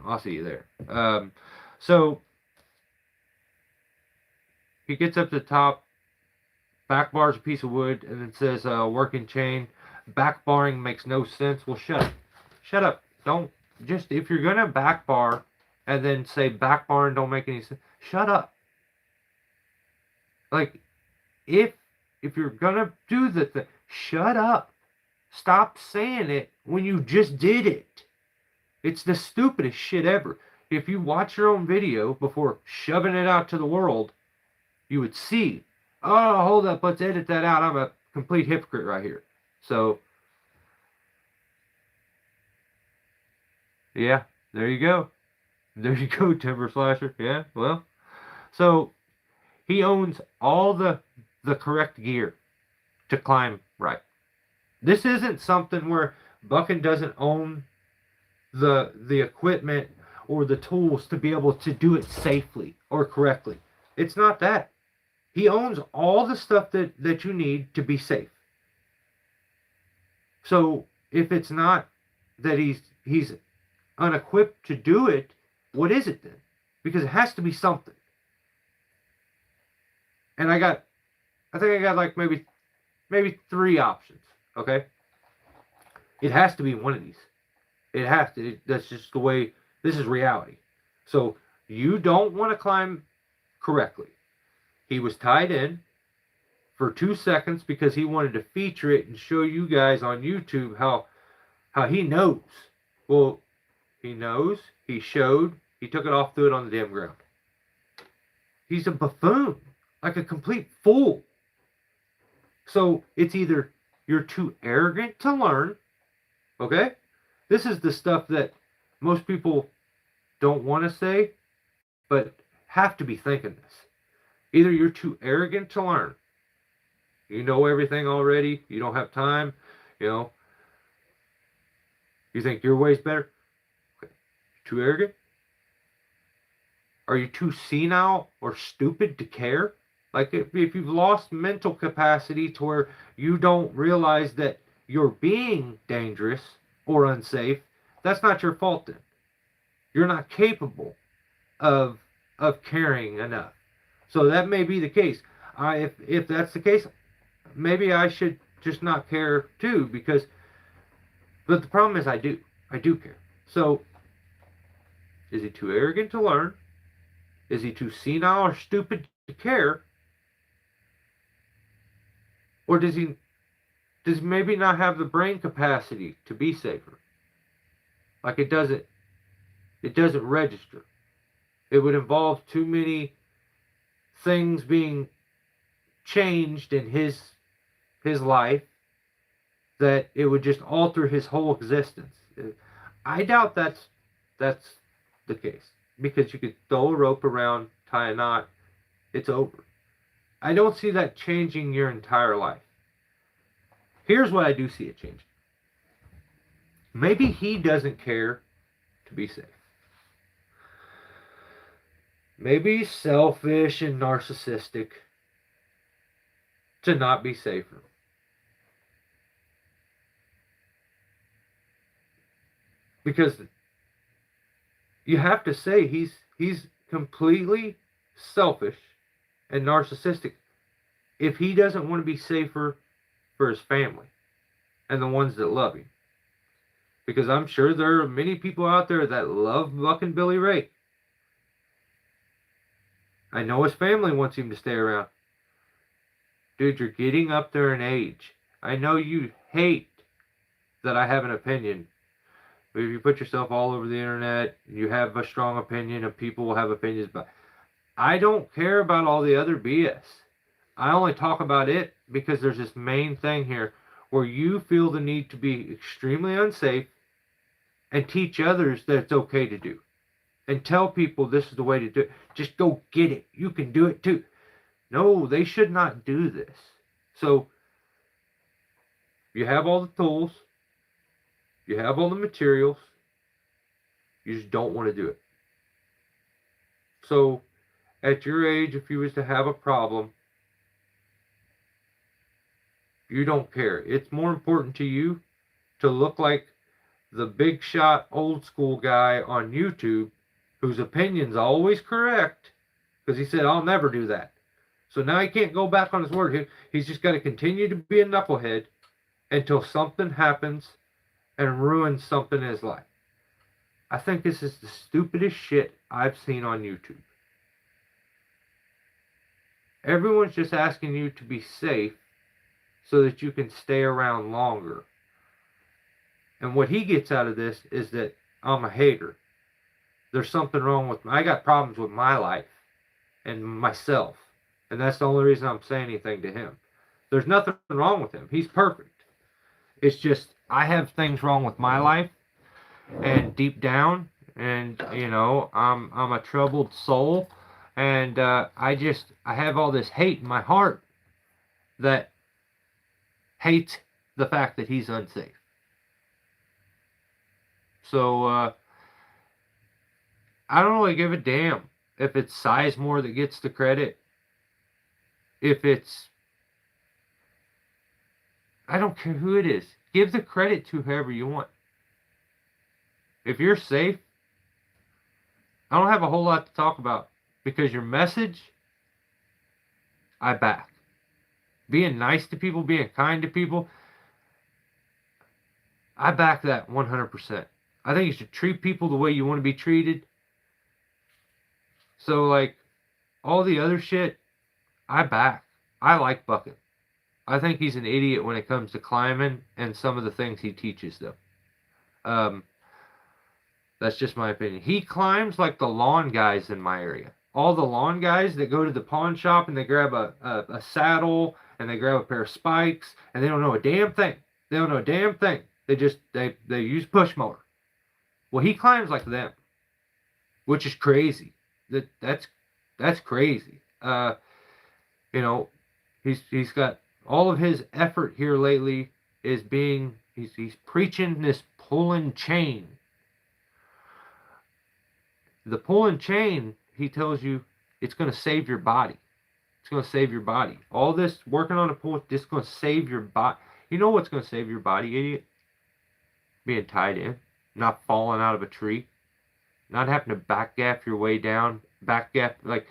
I'll see you there. So he gets up to the top, back bars a piece of wood, and then says, working chain. Back barring makes no sense. Well, shut up. Shut up. Don't, just, if you're going to back bar and then say back barring don't make any sense, shut up. Like, if you're going to do the thing, shut up. Stop saying it when you just did it. It's the stupidest shit ever. If you watch your own video before shoving it out to the world, you would see, oh, hold up, let's edit that out. I'm a complete hypocrite right here. So, yeah, there you go. There you go, Timber Slasher. Yeah, well. So, he owns all the correct gear to climb right. This isn't something where Buckin doesn't own the equipment or the tools to be able to do it safely or correctly. It's not that. He owns all the stuff that you need to be safe. So if it's not that he's unequipped to do it, what is it then? Because it has to be something. And I think I got like maybe 3 options. Okay? It has to be one of these. It has to. That's just the way. This is reality. So you don't want to climb correctly. He was tied in for 2 seconds because he wanted to feature it and show you guys on YouTube how he knows. Well, he knows. He showed. He took it off, threw it on the damn ground. He's a buffoon, like a complete fool. So it's either you're too arrogant to learn, okay? This is the stuff that most people don't want to say, but have to be thinking this. Either you're too arrogant to learn. You know everything already. You don't have time. You think your way's better. Okay. Too arrogant? Are you too senile or stupid to care? Like if you've lost mental capacity to where you don't realize that you're being dangerous or unsafe, that's not your fault then. You're not capable of caring enough. So that may be the case. If that's the case, maybe I should just not care too, but the problem is I do care. So is he too arrogant to learn? Is he too senile or stupid to care? Or does he maybe not have the brain capacity to be safer? Like it doesn't register. It would involve too many things being changed in his life that it would just alter his whole existence. I doubt that's the case, because you could throw a rope around, tie a knot, it's over. I don't see that changing your entire life. Here's what I do see it changing. Maybe he doesn't care to be safe. Maybe he's selfish and narcissistic to not be safer. Because you have to say he's completely selfish and narcissistic if he doesn't want to be safer for his family and the ones that love him. Because I'm sure there are many people out there that love Buck and Billy Ray. I know his family wants him to stay around. Dude, you're getting up there in age. I know you hate that I have an opinion. But if you put yourself all over the internet, you have a strong opinion, and people will have opinions. But I don't care about all the other BS. I only talk about it because there's this main thing here where you feel the need to be extremely unsafe and teach others that it's okay to do. And tell people this is the way to do it. Just go get it. You can do it too. No, they should not do this. So, you have all the tools. You have all the materials. You just don't want to do it. So, at your age, if you was to have a problem, you don't care. It's more important to you to look like the big shot old school guy on YouTube whose opinion's always correct, because he said, I'll never do that. So now he can't go back on his word. He's just got to continue to be a knucklehead until something happens and ruins something in his life. I think this is the stupidest shit I've seen on YouTube. Everyone's just asking you to be safe so that you can stay around longer. And what he gets out of this is that I'm a hater. There's something wrong with me. I got problems with my life and myself. And that's the only reason I'm saying anything to him. There's nothing wrong with him. He's perfect. It's just I have things wrong with my life, and deep down, and I'm a troubled soul, and I have all this hate in my heart that hates the fact that he's unsafe. So I don't really give a damn if it's Sizemore that gets the credit. If it's, I don't care who it is. Give the credit to whoever you want. If you're safe, I don't have a whole lot to talk about because your message, I back. Being nice to people, being kind to people, I back that 100%. I think you should treat people the way you want to be treated. So, like, all the other shit, I back. I like Bucket. I think he's an idiot when it comes to climbing and some of the things he teaches, though. That's just my opinion. He climbs like the lawn guys in my area. All the lawn guys that go to the pawn shop and they grab a saddle and they grab a pair of spikes and they don't know a damn thing. They don't know a damn thing. They use push mower. Well, he climbs like them, which is crazy. That's crazy. He's got all of his effort here lately is he's preaching this pulling chain. The pulling chain, he tells you, it's going to save your body. It's going to save your body. All this working on a pull, this is going to save your body. You know what's going to save your body, idiot? Being tied in, not falling out of a tree, not having to back gaff your way down, like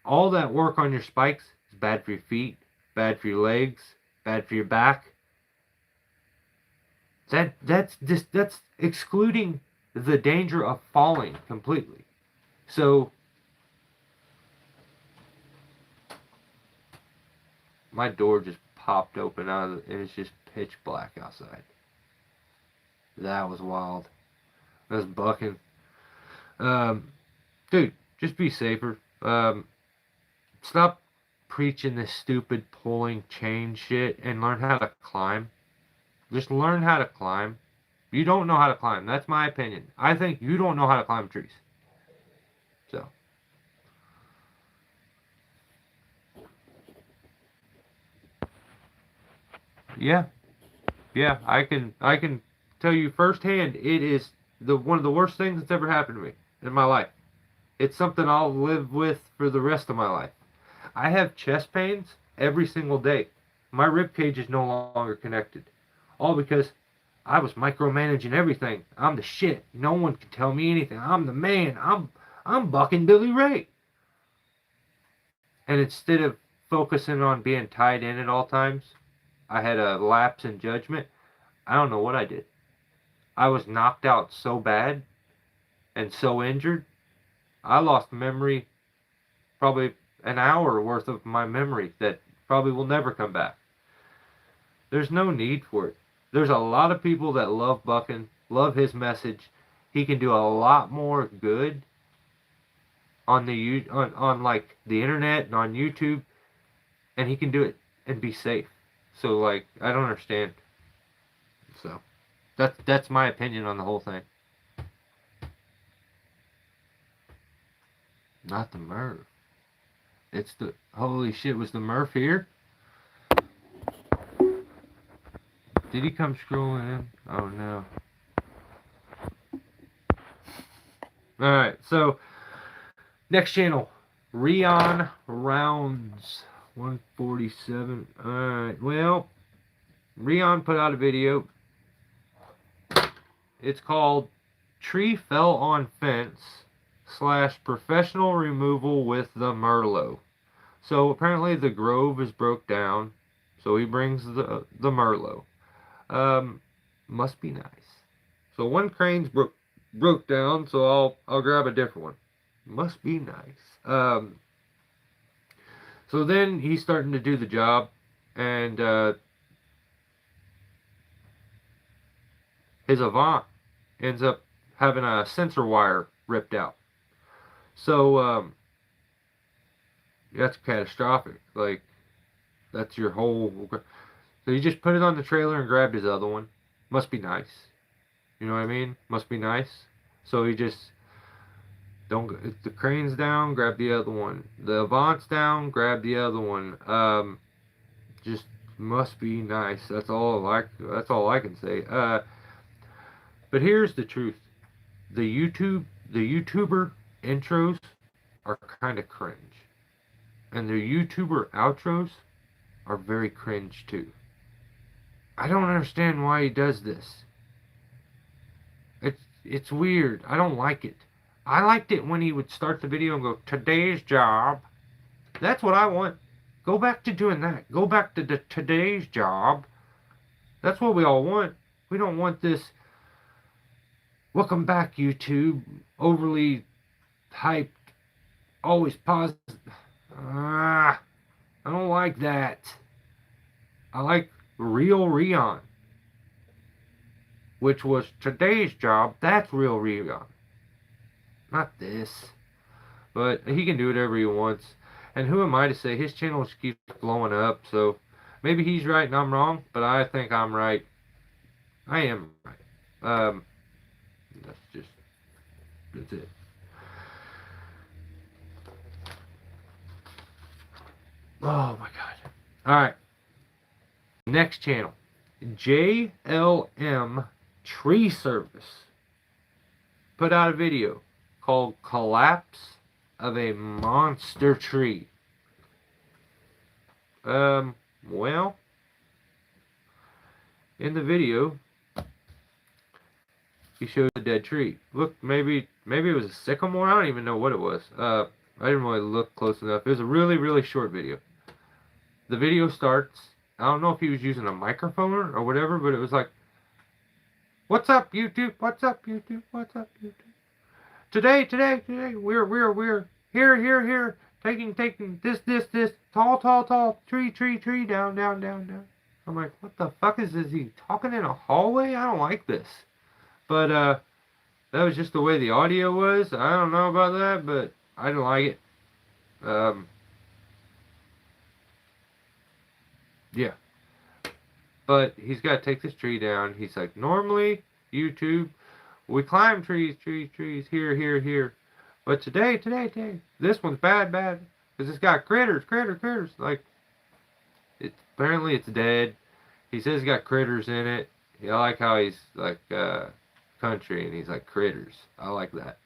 all that work on your spikes is bad for your feet, bad for your legs, bad for your back. That's excluding the danger of falling completely. So my door just popped open and it's just pitch black outside. That was wild. That was bucking. Dude, just be safer. Stop preaching this stupid pulling chain shit and learn how to climb. Just learn how to climb. You don't know how to climb. That's my opinion. I think you don't know how to climb trees. So. Yeah. Yeah, I can tell you firsthand, it is one of the worst things that's ever happened to me in my life. It's something I'll live with for the rest of my life. I have chest pains every single day. My rib cage is no longer connected. All because I was micromanaging everything. I'm the shit. No one can tell me anything. I'm the man. I'm bucking Billy Ray. And instead of focusing on being tied in at all times, I had a lapse in judgment. I don't know what I did. I was knocked out so bad and so injured. I lost memory, probably an hour worth of my memory that probably will never come back. There's no need for it. There's a lot of people that love Bucking, love his message. He can do a lot more good on like the internet and on YouTube, and he can do it and be safe. So like I don't understand. So that's my opinion on the whole thing. Not the Murph. It's the holy shit. Was the Murph here? Did he come scrolling in? Oh no. Alright, so next channel. Rion Rounds 147. Alright, well, Rion put out a video. It's called Tree Fell on Fence / Professional Removal with the Merlot. So apparently the grove is broke down. So he brings the Merlot. Must be nice. So one crane's broke down, so I'll grab a different one. Must be nice. So then he's starting to do the job, and his Avant ends up having a sensor wire ripped out. So that's catastrophic. Like, that's your whole. So he just put it on the trailer and grabbed his other one. Must be nice. You know what I mean? Must be nice. So he just don't. If the crane's down, grab the other one. The Avant's down, grab the other one. Just must be nice. That's all I. That's all I can say. But here's the truth. The YouTuber intros are kind of cringe, and the YouTuber outros are very cringe too. I don't understand why he does this. It's weird. I don't like it. I liked it when he would start the video and go, "Today's job." That's what I want. Go back to doing that. Go back to the today's job. That's what we all want. We don't want this. Welcome back, YouTube. Overly hyped. Always positive. I don't like that. I like real Rion, which was today's job. That's real Rion. Not this. But he can do whatever he wants. And who am I to say? His channel just keeps blowing up. So maybe he's right and I'm wrong. But I think I'm right. I am right. That's it. Oh my god. Alright. Next channel. JLM Tree Service put out a video called Collapse of a Monster Tree. Well, in the video, he showed a dead tree. Look, maybe it was a sycamore. I don't even know what it was. I didn't really look close enough. It was a really, really short video. The video starts. I don't know if he was using a microphone or whatever, but it was like, "What's up, YouTube? What's up, YouTube? What's up, YouTube? Today, we're here, taking this, tall, tree, down. I'm like, what the fuck is this? He talking in a hallway? I don't like this. But, that was just the way the audio was. I don't know about that, but I didn't like it. Yeah. But he's got to take this tree down. He's like, normally, YouTube, we climb trees, here. But today, this one's bad, because it's got critters. Like, apparently it's dead. He says it's got critters in it. I like how he's, like, country, and he's like, critters. I like that.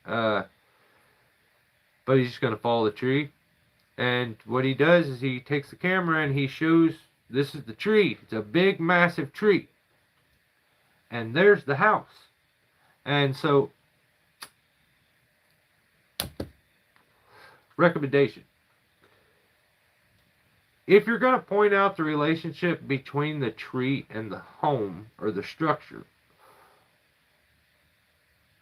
But he's just going to follow the tree. And what he does is he takes the camera and he shows, this is the tree. It's a big, massive tree. And there's the house. And so, recommendation. If you're going to point out the relationship between the tree and the home or the structure,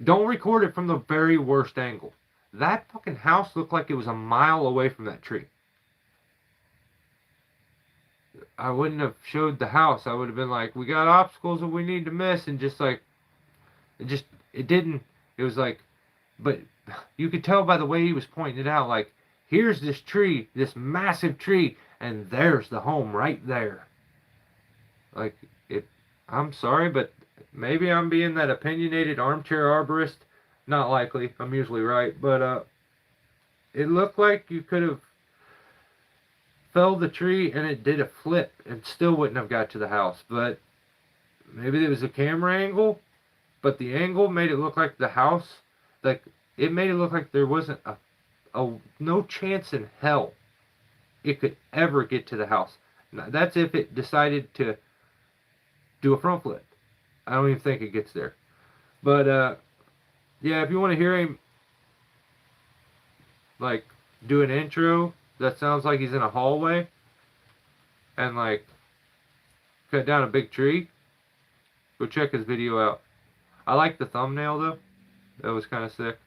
don't record it from the very worst angle. That fucking house looked like it was a mile away from that tree. I wouldn't have showed the house. I would have been like, we got obstacles that we need to miss, and just like, it didn't, it was like, but you could tell by the way he was pointing it out, like, here's this tree, this massive tree, and there's the home right there. Like, I'm sorry, but maybe I'm being that opinionated armchair arborist. Not likely. I'm usually right. But it looked like you could have felled the tree and it did a flip and still wouldn't have got to the house. But maybe it was a camera angle. But the angle made it look like the house, like, it made it look like there wasn't no chance in hell it could ever get to the house. Now, that's if it decided to do a front flip. I don't even think it gets there. But, yeah, if you want to hear him, like, do an intro that sounds like he's in a hallway and, like, cut down a big tree, go check his video out. I like the thumbnail, though. That was kind of sick.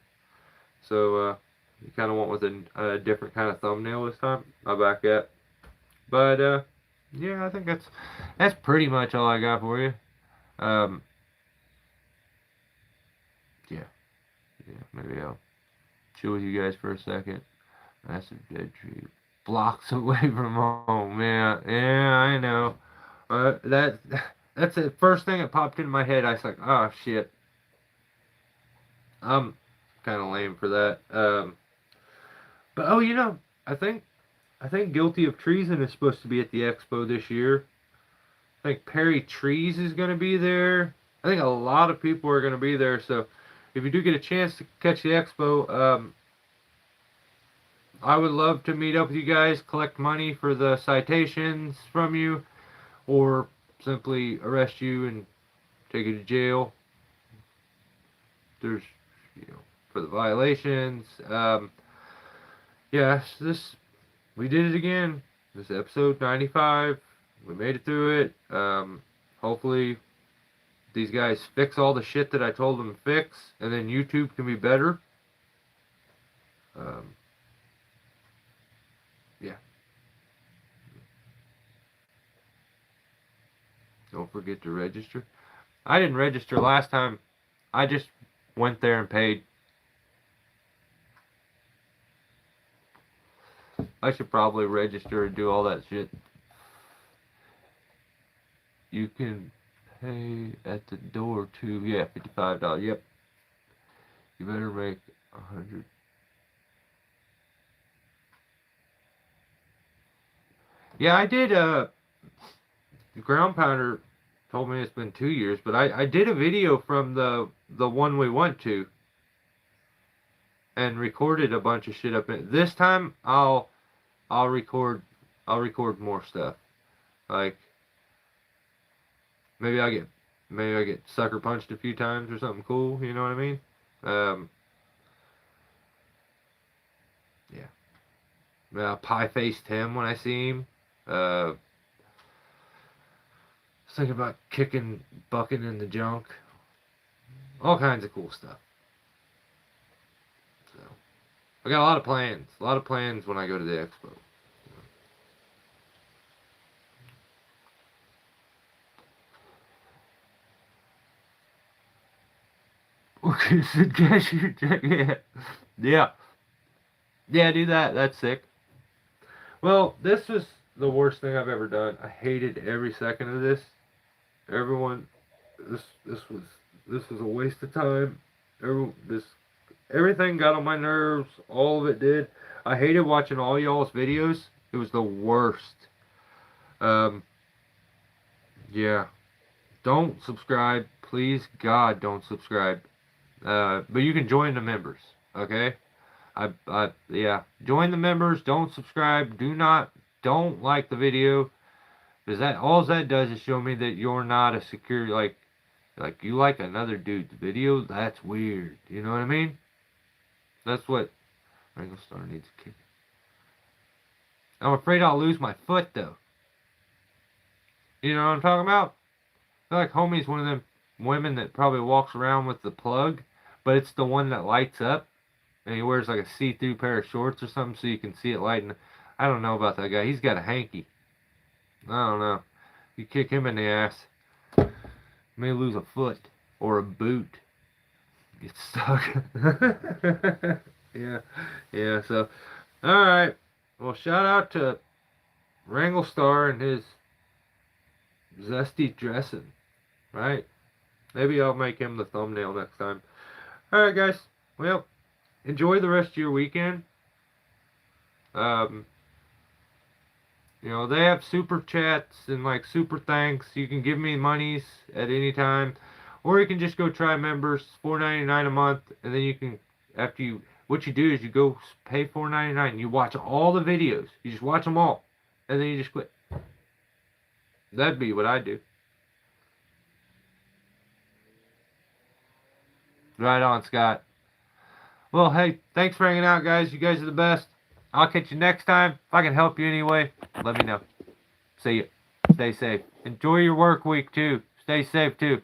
So, you kind of went with a different kind of thumbnail this time. I'll back at. But, yeah, I think that's pretty much all I got for you. Yeah. Yeah, maybe I'll chill with you guys for a second. Massive dead tree. Blocks away from home. Yeah, I know. That that's the first thing that popped in my head. I was like, oh shit. I'm kind of lame for that. But oh, I think Guilty of Treason is supposed to be at the expo this year. I think Perry Trees is going to be there. I think a lot of people are going to be there. So if you do get a chance to catch the expo, I would love to meet up with you guys, collect money for the citations from you, or simply arrest you and take you to jail. There's, for the violations. Yes, we did it again. This episode 95. We made it through it. Hopefully these guys fix all the shit that I told them to fix, and then YouTube can be better. Yeah. Don't forget to register. I didn't register last time. I just went there and paid. I should probably register and do all that shit. You can pay at the door too. Yeah, $55. Yep. You better make 100. Yeah, I did. The ground pounder told me it's been 2 years, but I did a video from the one we went to and recorded a bunch of shit up in. This time I'll record more stuff. Like maybe I get sucker punched a few times or something cool. You know what I mean? Yeah. Pie-faced him when I see him. I was thinking about kicking bucket in the junk. All kinds of cool stuff. So I got a lot of plans. A lot of plans when I go to the expo. Okay, suggestion check. Yeah, do that. That's sick. Well, this was the worst thing I've ever done. I hated every second of this. Everyone, this was a waste of time. Everything got on my nerves. All of it did. I hated watching all y'all's videos. It was the worst. Yeah. Don't subscribe. Please, God, don't subscribe. But you can join the members. Okay? Yeah. Join the members. Don't subscribe. Don't like the video. Because all that does is show me that you're not a secure, like you like another dude's video. That's weird. You know what I mean? That's what Wrangle Star needs a kick. I'm afraid I'll lose my foot though. You know what I'm talking about? I feel like homie's one of them women that probably walks around with the plug, but it's the one that lights up, and he wears like a see-through pair of shorts or something so you can see it lighting. I don't know about that guy. He's got a hanky. I don't know. You kick him in the ass, you may lose a foot or a boot. Get stuck. Yeah. So, all right. Well, shout out to Wrangle Star and his zesty dressing. Right? Maybe I'll make him the thumbnail next time. All right, guys. Well, enjoy the rest of your weekend. They have super chats and like super thanks. You can give me monies at any time, or you can just go try members, $4.99 a month, and then you can what you do is you go pay $4.99 and you watch all the videos. You just watch them all, and then you just quit. That'd be what I do. Right on, Scott. Well, hey, thanks for hanging out, guys. You guys are the best. I'll catch you next time. If I can help you anyway, let me know. See you. Stay safe. Enjoy your work week, too. Stay safe, too.